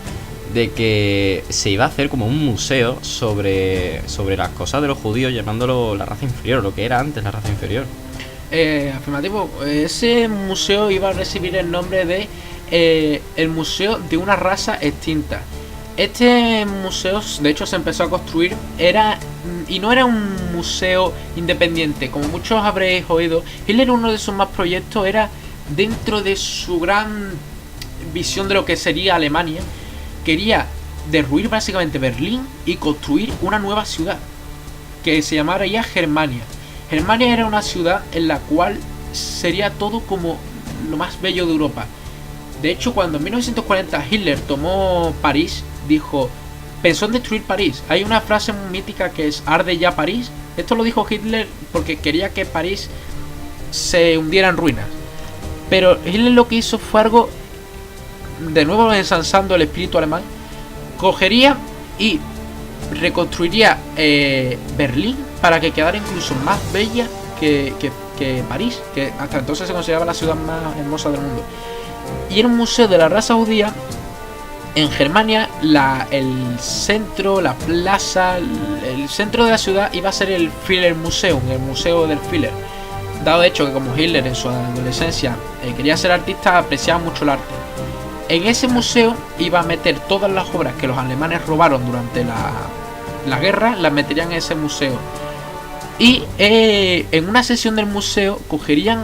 de que se iba a hacer como un museo sobre las cosas de los judíos, llamándolo la raza inferior, lo que era antes la raza inferior. Afirmativo. Ese museo iba a recibir el nombre de el Museo de una raza extinta. Este museo, de hecho, se empezó a construir, y no era un museo independiente, como muchos habréis oído. Hitler, uno de sus más proyectos, era dentro de su gran visión de lo que sería Alemania, quería derruir básicamente Berlín y construir una nueva ciudad que se llamaría Germania. Germania era una ciudad en la cual sería todo como lo más bello de Europa. De hecho, cuando en 1940 Hitler tomó París, pensó en destruir París. Hay una frase muy mítica que es "arde ya París". Esto lo dijo Hitler porque quería que París se hundiera en ruinas. Pero Hitler lo que hizo fue algo, de nuevo ensalzando el espíritu alemán, cogería y reconstruiría Berlín para que quedara incluso más bella que París, que hasta entonces se consideraba la ciudad más hermosa del mundo. Y era un museo de la raza judía. En Germania, el centro, la plaza, el centro de la ciudad iba a ser el Führer Museum, el museo del Führer. Dado de hecho que como Hitler en su adolescencia quería ser artista, apreciaba mucho el arte. En ese museo iba a meter todas las obras que los alemanes robaron durante la guerra, las meterían en ese museo. Y en una sesión del museo cogerían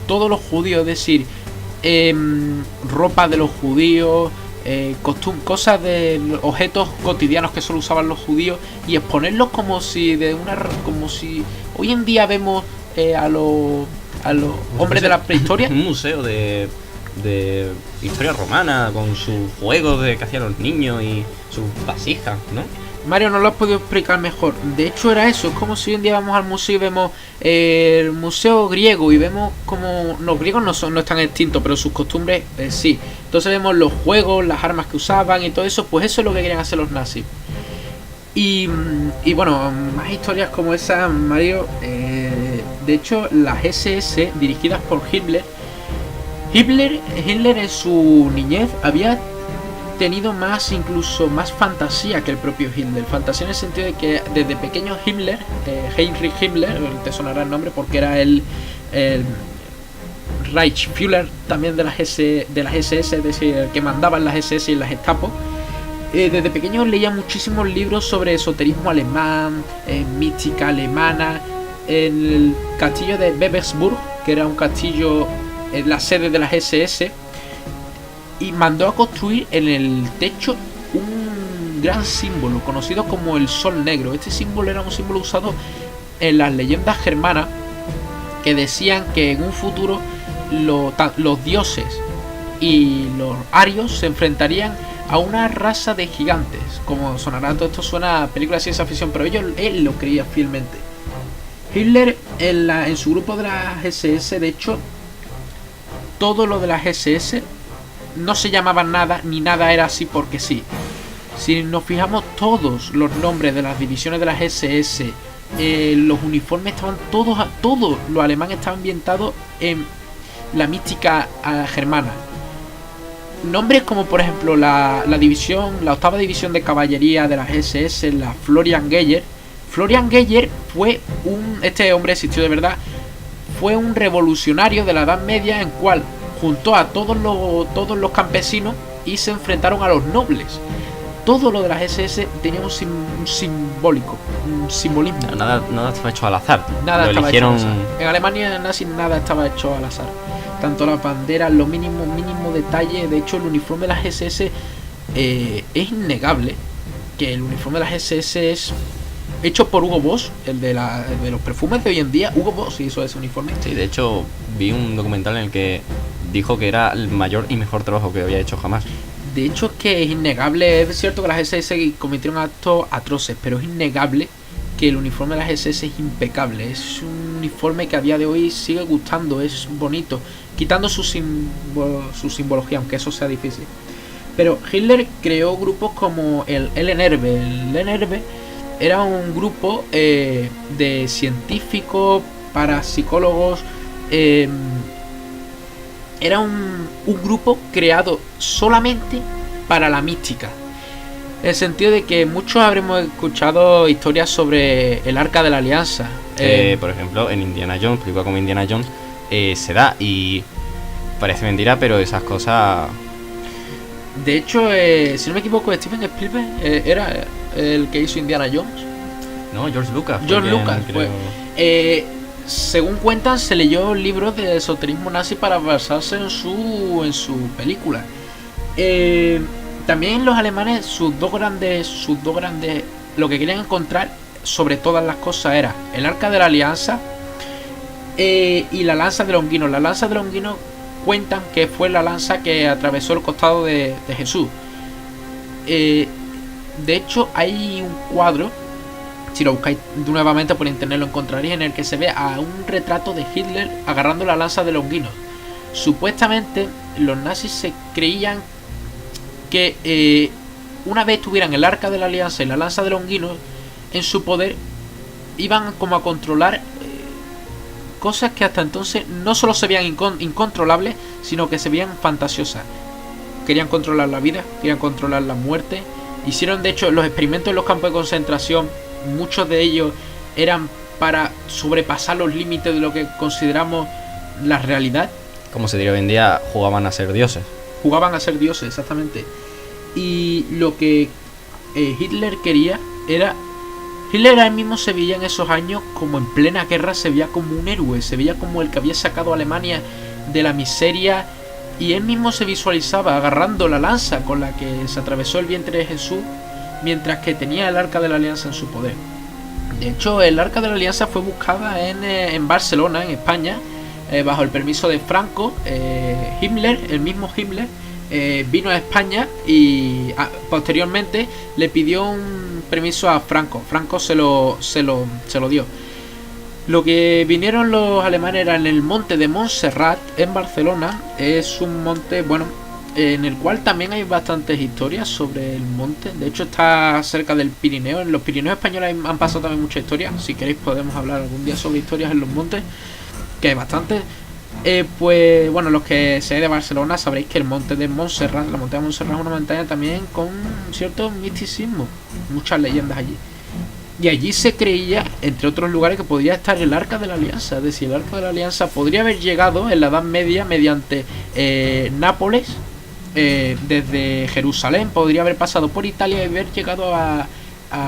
todos los judíos, es decir, ropa de los judíos, cosas de objetos cotidianos que solo usaban los judíos, y exponerlos como si hoy en día vemos a los hombres de la prehistoria. Un museo de historia romana, con sus juegos que hacían los niños y sus vasijas, ¿no? Mario, no lo has podido explicar mejor. De hecho era eso, es como si hoy en día vamos al museo y vemos el museo griego y vemos como los griegos no están extintos, pero sus costumbres sí. Entonces vemos los juegos, las armas que usaban y todo eso, pues eso es lo que querían hacer los nazis. Y bueno, más historias como esa, Mario. De hecho, las SS dirigidas por Hitler en su niñez había tenido incluso más fantasía que el propio Hitler. Fantasía en el sentido de que desde pequeño Himmler, Heinrich Himmler, te sonará el nombre porque era el Reichsführer también de las SS, es decir, el que mandaba en las SS y en las Gestapo. Desde pequeño leía muchísimos libros sobre esoterismo alemán, mística alemana, en el castillo de Bebelsburg, que era un castillo en la sede de las SS, y mandó a construir en el techo un gran símbolo conocido como el Sol Negro. Este símbolo era un símbolo usado en las leyendas germanas, que decían que en un futuro los dioses y los arios se enfrentarían a una raza de gigantes. Como sonará, todo esto suena a película de ciencia ficción, pero él lo creía fielmente. Hitler en su grupo de las SS, de hecho, todo lo de las SS no se llamaban nada, ni nada era así porque sí. Si nos fijamos, todos los nombres de las divisiones de las SS, los uniformes estaban todo lo alemán estaba ambientado en la mística germana. Nombres como por ejemplo la octava división de caballería de las SS, la Florian Geyer. Florian Geyer este hombre existió de verdad, fue un revolucionario de la Edad Media en cual juntó a todos los campesinos y se enfrentaron a los nobles. Todo lo de las SS tenía un simbolismo. Nada estaba hecho al azar. Nada estaba hecho al azar. En Alemania nazi nada estaba hecho al azar. Tanto las banderas, lo mínimo detalle. De hecho, el uniforme de las SS es innegable que el uniforme de las SS es hecho por Hugo Boss, el de los perfumes de hoy en día. Hugo Boss hizo ese uniforme. Sí, de hecho vi un documental en el que dijo que era el mayor y mejor trabajo que había hecho jamás. De hecho es que es innegable, es cierto que las SS cometieron actos atroces, pero es innegable que el uniforme de las SS es impecable. Es un uniforme que a día de hoy sigue gustando, es bonito, quitando su simbología, aunque eso sea difícil. Pero Hitler creó grupos como el LNRV. El LNRV era un grupo de científicos, parapsicólogos. Era un grupo creado solamente para la mística. En el sentido de que muchos habremos escuchado historias sobre el Arca de la Alianza. Por ejemplo, en Indiana Jones, película como Indiana Jones, se da y parece mentira, pero esas cosas... De hecho, si no me equivoco, Steven Spielberg era el que hizo Indiana Jones. No, George Lucas. George Lucas fue. Según cuentan, se leyó libros de esoterismo nazi para basarse en su película. También los alemanes, sus dos grandes, lo que querían encontrar sobre todas las cosas era el Arca de la Alianza y la lanza de Longino. La lanza de Longino cuentan que fue la lanza que atravesó el costado de Jesús. De hecho, hay un cuadro, si lo buscáis nuevamente por internet lo encontraréis, en el que se ve a un retrato de Hitler agarrando la lanza de Longino. Supuestamente los nazis se creían que una vez tuvieran el Arca de la Alianza y la lanza de Longino en su poder, iban como a controlar cosas que hasta entonces no solo se veían incontrolables, sino que se veían fantasiosas. Querían controlar la vida, querían controlar la muerte. Hicieron de hecho los experimentos en los campos de concentración, muchos de ellos eran para sobrepasar los límites de lo que consideramos la realidad. Como se diría hoy en día, jugaban a ser dioses. Jugaban a ser dioses, exactamente. Y lo que Hitler quería era... Hitler ahora mismo se veía en esos años como en plena guerra, se veía como un héroe, se veía como el que había sacado a Alemania de la miseria, y él mismo se visualizaba agarrando la lanza con la que se atravesó el vientre de Jesús, mientras que tenía el Arca de la Alianza en su poder. De hecho, el Arca de la Alianza fue buscada en Barcelona, en España, bajo el permiso de Franco. Himmler, el mismo Himmler, vino a España y posteriormente le pidió un permiso a Franco. Franco se lo dio. Lo que vinieron los alemanes era en el monte de Montserrat, en Barcelona. Es un monte, bueno, en el cual también hay bastantes historias sobre el monte. De hecho está cerca del Pirineo. En los Pirineos españoles han pasado también muchas historias. Si queréis podemos hablar algún día sobre historias en los montes, que hay bastantes. Pues bueno, los que seáis de Barcelona sabréis que el monte de Montserrat, la montaña de Montserrat, es una montaña también con cierto misticismo, muchas leyendas allí. Y allí se creía, entre otros lugares, que podría estar el Arca de la Alianza. Es decir, el Arca de la Alianza podría haber llegado en la Edad Media mediante Nápoles, desde Jerusalén, podría haber pasado por Italia y haber llegado a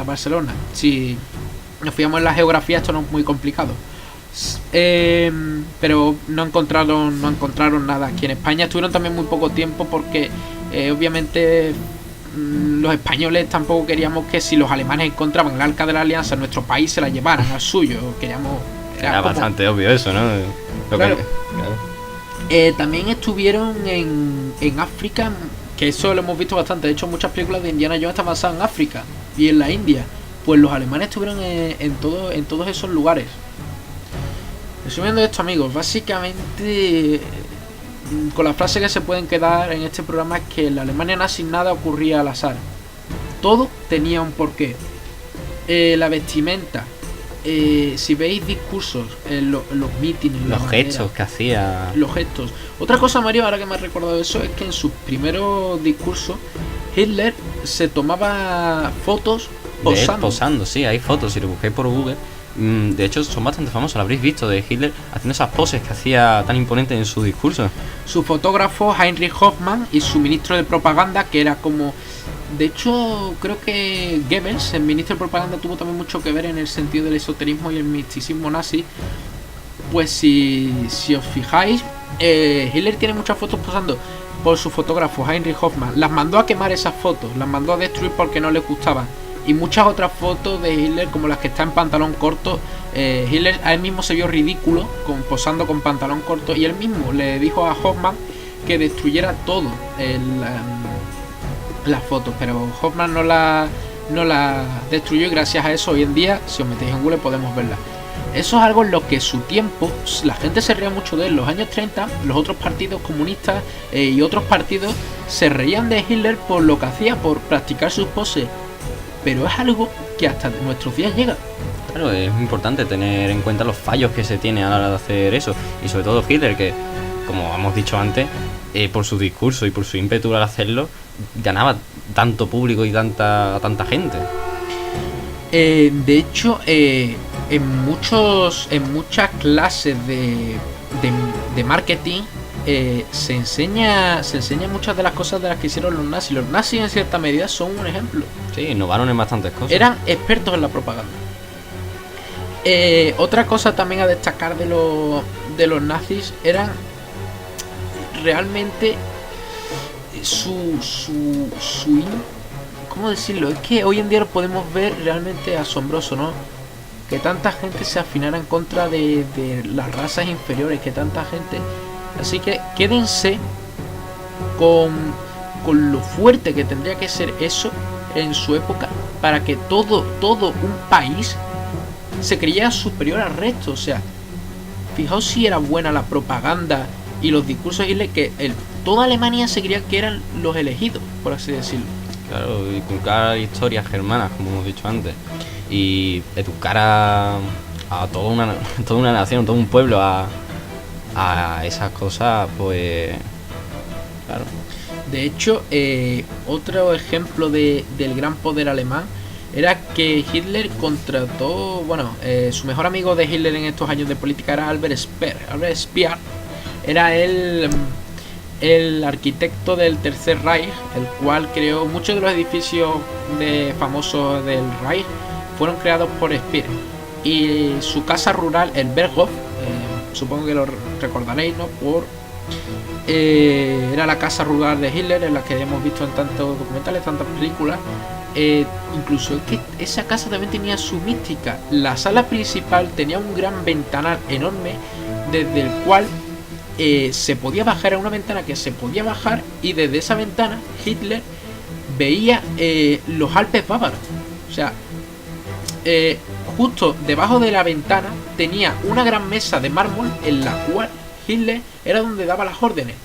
Barcelona. Si nos fijamos en la geografía, esto no es muy complicado. Pero no encontraron nada aquí en España. Estuvieron también muy poco tiempo porque obviamente los españoles tampoco queríamos que si los alemanes encontraban el Arca de la Alianza en nuestro país se la llevaran al suyo. Era bastante obvio eso, ¿no? Claro. También estuvieron en África, que eso lo hemos visto bastante. De hecho, muchas películas de Indiana Jones están basadas en África y en la India. Pues los alemanes estuvieron en todos esos lugares. Resumiendo esto, amigos, básicamente con la frase que se pueden quedar en este programa es que en la Alemania nazi nada ocurría al azar. Todo tenía un porqué. La vestimenta, si veis discursos, los mítines, los gestos que hacía. Los gestos. Otra cosa, Mario, ahora que me ha recordado eso, es que en sus primeros discursos Hitler se tomaba fotos posando. Posando, sí, hay fotos, si lo busquéis por Google. De hecho son bastante famosos, lo habréis visto, de Hitler haciendo esas poses que hacía tan imponentes en su discurso. Su fotógrafo Heinrich Hoffmann y su ministro de propaganda, que era como... De hecho, creo que Goebbels, el ministro de propaganda, tuvo también mucho que ver en el sentido del esoterismo y el misticismo nazi. Pues si os fijáis, Hitler tiene muchas fotos posando por su fotógrafo Heinrich Hoffmann. Las mandó a quemar esas fotos, las mandó a destruir porque no les gustaban. Y muchas otras fotos de Hitler, como las que está en pantalón corto, Hitler a él mismo se vio ridículo posando con pantalón corto, y él mismo le dijo a Hoffmann que destruyera todo las fotos, pero Hoffmann no la destruyó, y gracias a eso hoy en día, si os metéis en Google, podemos verla. Eso es algo en lo que su tiempo, la gente se reía mucho de él. En los años 30, los otros partidos comunistas y otros partidos se reían de Hitler por lo que hacía, por practicar sus poses. Pero es algo que hasta nuestros días llega. Claro, es importante tener en cuenta los fallos que se tiene a la hora de hacer eso. Y sobre todo Hitler, que, como hemos dicho antes, por su discurso y por su ímpetu al hacerlo, ganaba tanto público y tanta gente. De hecho, en muchas clases de marketing se enseña muchas de las cosas de las que hicieron los nazis. Los nazis en cierta medida son un ejemplo. Sí, innovaron en bastantes cosas. Eran expertos en la propaganda. Otra cosa también a destacar de los nazis eran realmente ¿cómo decirlo? Es que hoy en día lo podemos ver realmente asombroso, ¿no? Que tanta gente se afinara en contra de las razas inferiores, que tanta gente... Así que quédense con lo fuerte que tendría que ser eso en su época para que todo un país se creyera superior al resto. O sea, fijaos si era buena la propaganda y los discursos de Hitler, que toda Alemania se creía que eran los elegidos, por así decirlo. Claro, inculcar historias germanas, como hemos dicho antes, y educar a toda una nación, todo un pueblo a esas cosas, pues claro. De hecho, otro ejemplo del gran poder alemán era que Hitler contrató, su mejor amigo de Hitler en estos años de política era Albert Speer. Albert Speer era el arquitecto del Tercer Reich, el cual creó muchos de los edificios famosos del Reich, fueron creados por Speer. Y su casa rural, el Berghof, supongo que lo recordaréis, ¿no? Era la casa rural de Hitler, en la que hemos visto en tantos documentales, tantas películas. Incluso es que esa casa también tenía su mística. La sala principal tenía un gran ventanal enorme, desde el cual se podía bajar, a una ventana que se podía bajar, y desde esa ventana Hitler veía los Alpes bávaros. O sea, justo debajo de la ventana tenía una gran mesa de mármol en la cual Hitler era donde daba las órdenes.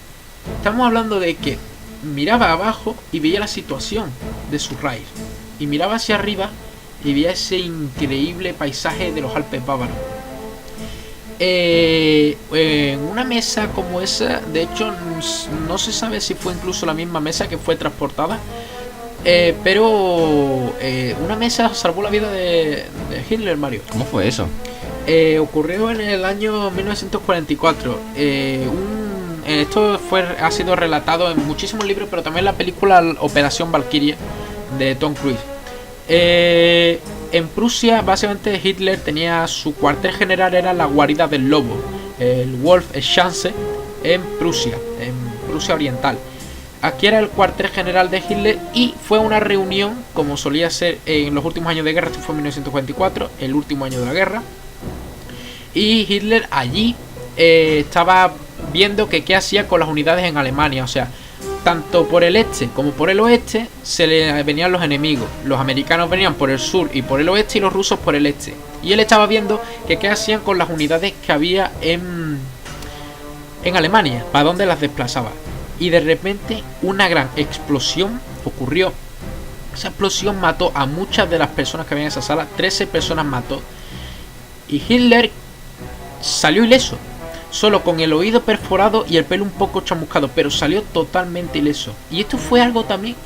Estamos hablando de que miraba abajo y veía la situación de su Reich, y miraba hacia arriba y veía ese increíble paisaje de los Alpes bávaros. En una mesa como esa, de hecho no se sabe si fue incluso la misma mesa que fue transportada, pero una mesa salvó la vida de Hitler, Mario. ¿Cómo fue eso? Ocurrió en el año 1944. Esto ha sido relatado en muchísimos libros, pero también en la película Operación Valkyria de Tom Cruise. En Prusia, básicamente, Hitler tenía su cuartel general, era la guarida del lobo, el Wolfschanze, en Prusia Oriental. Aquí era el cuartel general de Hitler, y fue una reunión, como solía ser en los últimos años de guerra. Esto fue en 1944, el último año de la guerra. Y Hitler allí estaba viendo que qué hacía con las unidades en Alemania. O sea, tanto por el este como por el oeste se le venían los enemigos. Los americanos venían por el sur y por el oeste, y los rusos por el este. Y él estaba viendo que qué hacían con las unidades que había en Alemania, para dónde las desplazaba. Y de repente una gran explosión ocurrió. Esa explosión mató a muchas de las personas que había en esa sala. 13 personas mató. Y Hitler salió ileso, solo con el oído perforado y el pelo un poco chamuscado, pero salió totalmente ileso. Y esto fue algo también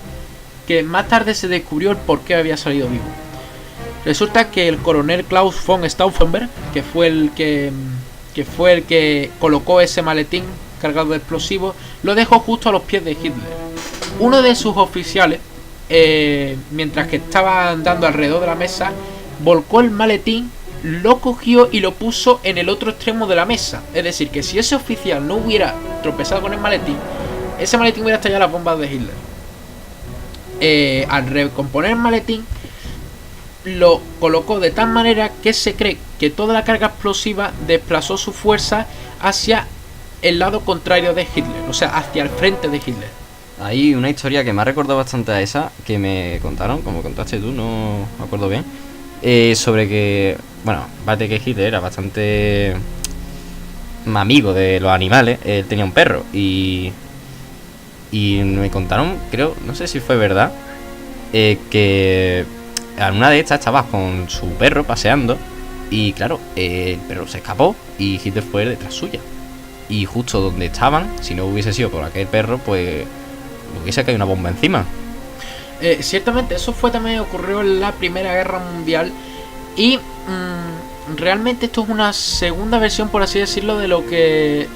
que más tarde se descubrió el por qué había salido vivo. Resulta que el coronel Klaus von Stauffenberg, que fue el que colocó ese maletín cargado de explosivos, lo dejó justo a los pies de Hitler. Uno de sus oficiales, mientras que estaba andando alrededor de la mesa, volcó el maletín, lo cogió y lo puso en el otro extremo de la mesa. Es decir, que si ese oficial no hubiera tropezado con el maletín, ese maletín hubiera estallado las bombas de Hitler. Al recomponer el maletín, lo colocó de tal manera que se cree que toda la carga explosiva desplazó su fuerza hacia el lado contrario de Hitler, o sea, hacia el frente de Hitler. Hay una historia que me ha recordado bastante a esa, que me contaron, como contaste tú, no me acuerdo bien, sobre que, bueno, aparte que Hitler era bastante amigo de los animales, él tenía un perro, y me contaron, creo, no sé si fue verdad, que en una de estas estaba con su perro paseando, y claro, el perro se escapó y Hitler fue detrás suya. Y justo donde estaban, si no hubiese sido por aquel perro, pues hubiese caído una bomba encima. Ciertamente, eso fue también ocurrió en la Primera Guerra Mundial. Y realmente esto es una segunda versión, por así decirlo, de lo que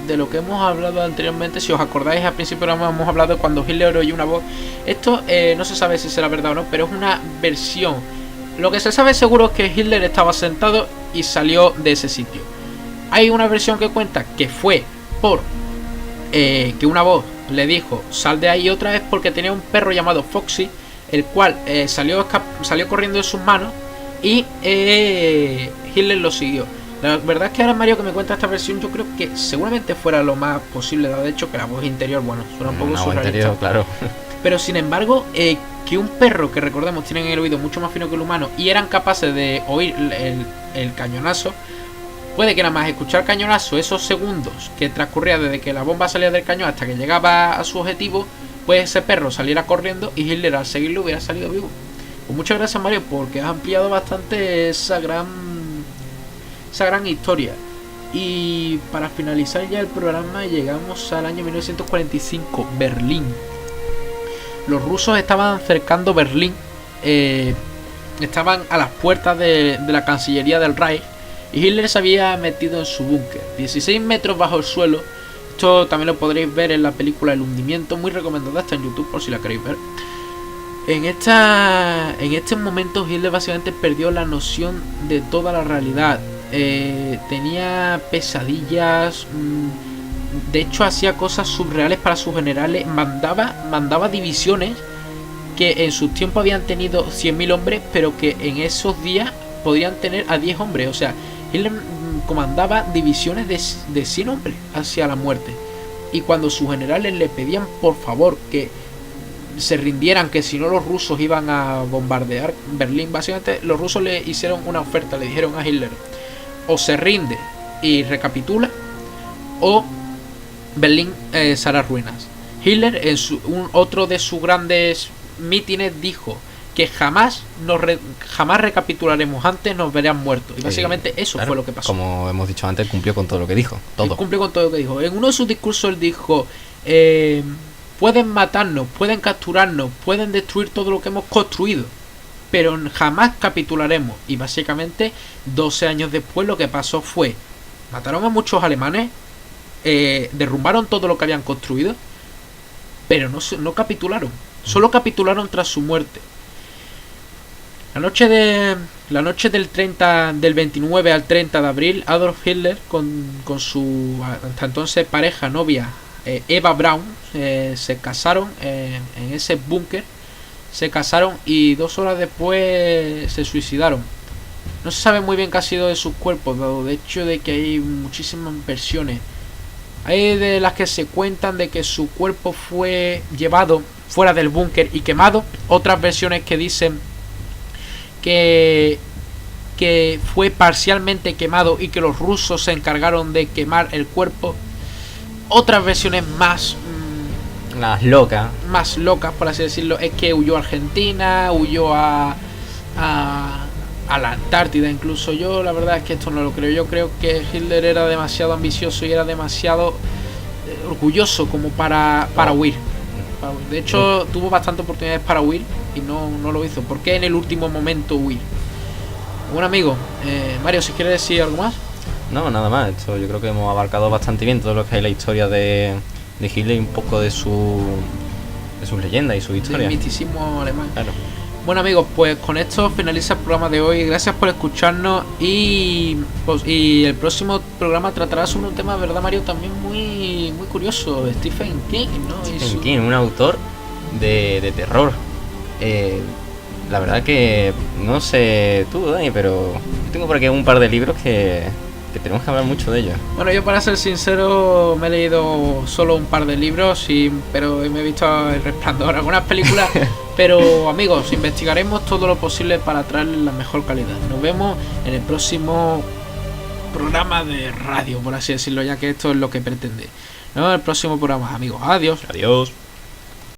hemos hablado anteriormente. Si os acordáis, al principio hemos hablado de cuando Hitler oyó una voz. Esto no se sabe si será verdad o no, pero es una versión. Lo que se sabe seguro es que Hitler estaba sentado y salió de ese sitio. Hay una versión que cuenta que fue por que una voz le dijo sal de ahí, y otra vez porque tenía un perro llamado Foxy, el cual salió corriendo de sus manos y Hitler lo siguió. La verdad es que ahora, Mario, que me cuenta esta versión, yo creo que seguramente fuera lo más posible, de hecho que la voz interior, bueno, suena un poco surrealista, claro. Pero sin embargo, que un perro, que recordemos tienen el oído mucho más fino que el humano y eran capaces de oír el cañonazo, puede que nada más escuchar cañonazo, esos segundos que transcurría desde que la bomba salía del cañón hasta que llegaba a su objetivo, pues ese perro saliera corriendo y Hitler al seguirlo hubiera salido vivo. Pues muchas gracias, Mario, porque has ampliado bastante esa gran historia. Y para finalizar ya el programa, llegamos al año 1945, Berlín. Los rusos estaban cercando Berlín, estaban a las puertas de la Cancillería del Reich, y Hitler se había metido en su búnker, 16 metros bajo el suelo. Esto también lo podréis ver en la película El hundimiento, muy recomendada, está en YouTube por si la queréis ver. En este momento Hitler básicamente perdió la noción de toda la realidad. Tenía pesadillas, de hecho hacía cosas surreales para sus generales, mandaba divisiones que en sus tiempos habían tenido 100.000 hombres, pero que en esos días podrían tener a 10 hombres. O sea, Hitler comandaba divisiones de 100 hombres hacia la muerte. Y cuando sus generales le pedían por favor que se rindieran, que si no los rusos iban a bombardear Berlín, básicamente los rusos le hicieron una oferta, le dijeron a Hitler: o se rinde y recapitula, o Berlín será ruinas. Hitler en otro de sus grandes mítines dijo que jamás recapitularemos, antes nos verían muertos. Y básicamente eso claro, fue lo que pasó. Como hemos dicho antes, cumplió con todo lo que dijo. Todo. Cumplió con todo lo que dijo. En uno de sus discursos él dijo: pueden matarnos, pueden capturarnos, pueden destruir todo lo que hemos construido, pero jamás capitularemos. Y básicamente 12 años después lo que pasó fue: mataron a muchos alemanes, derrumbaron todo lo que habían construido, pero no capitularon. Solo capitularon tras su muerte. La noche del 29 al 30 de abril, Adolf Hitler con su hasta entonces pareja, novia, Eva Braun, se casaron en ese búnker. Se casaron y 2 horas después se suicidaron. No se sabe muy bien qué ha sido de sus cuerpos, dado de hecho de que hay muchísimas versiones. Hay de las que se cuentan de que su cuerpo fue llevado fuera del búnker y quemado. Otras versiones que dicen que fue parcialmente quemado y que los rusos se encargaron de quemar el cuerpo. Otras versiones más locas, por así decirlo, es que huyó a Argentina, huyó a la Antártida. Incluso yo, la verdad es que esto no lo creo. Yo creo que Hitler era demasiado ambicioso y era demasiado orgulloso como para huir. De hecho, tuvo bastantes oportunidades para huir y no lo hizo. ¿Por qué en el último momento huir? Bueno, amigo, Mario, si quieres decir algo más. No, nada más. Esto yo creo que hemos abarcado bastante bien todo lo que es la historia de Hitler y un poco de sus leyendas y su historia. El misticismo alemán. Claro. Bueno, amigos, pues con esto finaliza el programa de hoy. Gracias por escucharnos y el próximo programa tratará sobre un tema, ¿verdad, Mario? También muy curioso, Stephen King, ¿no? Stephen King, un autor de terror. La verdad que no sé tú, Dani, pero yo tengo por aquí un par de libros que tenemos que hablar mucho de ellos. Bueno, yo, para ser sincero, me he leído solo un par de libros, pero me he visto El Resplandor, algunas películas. Pero, amigos, investigaremos todo lo posible para traerles la mejor calidad. Nos vemos en el próximo programa de radio, por así decirlo, ya que esto es lo que pretende. Nos vemos en el próximo programa, amigos. Adiós.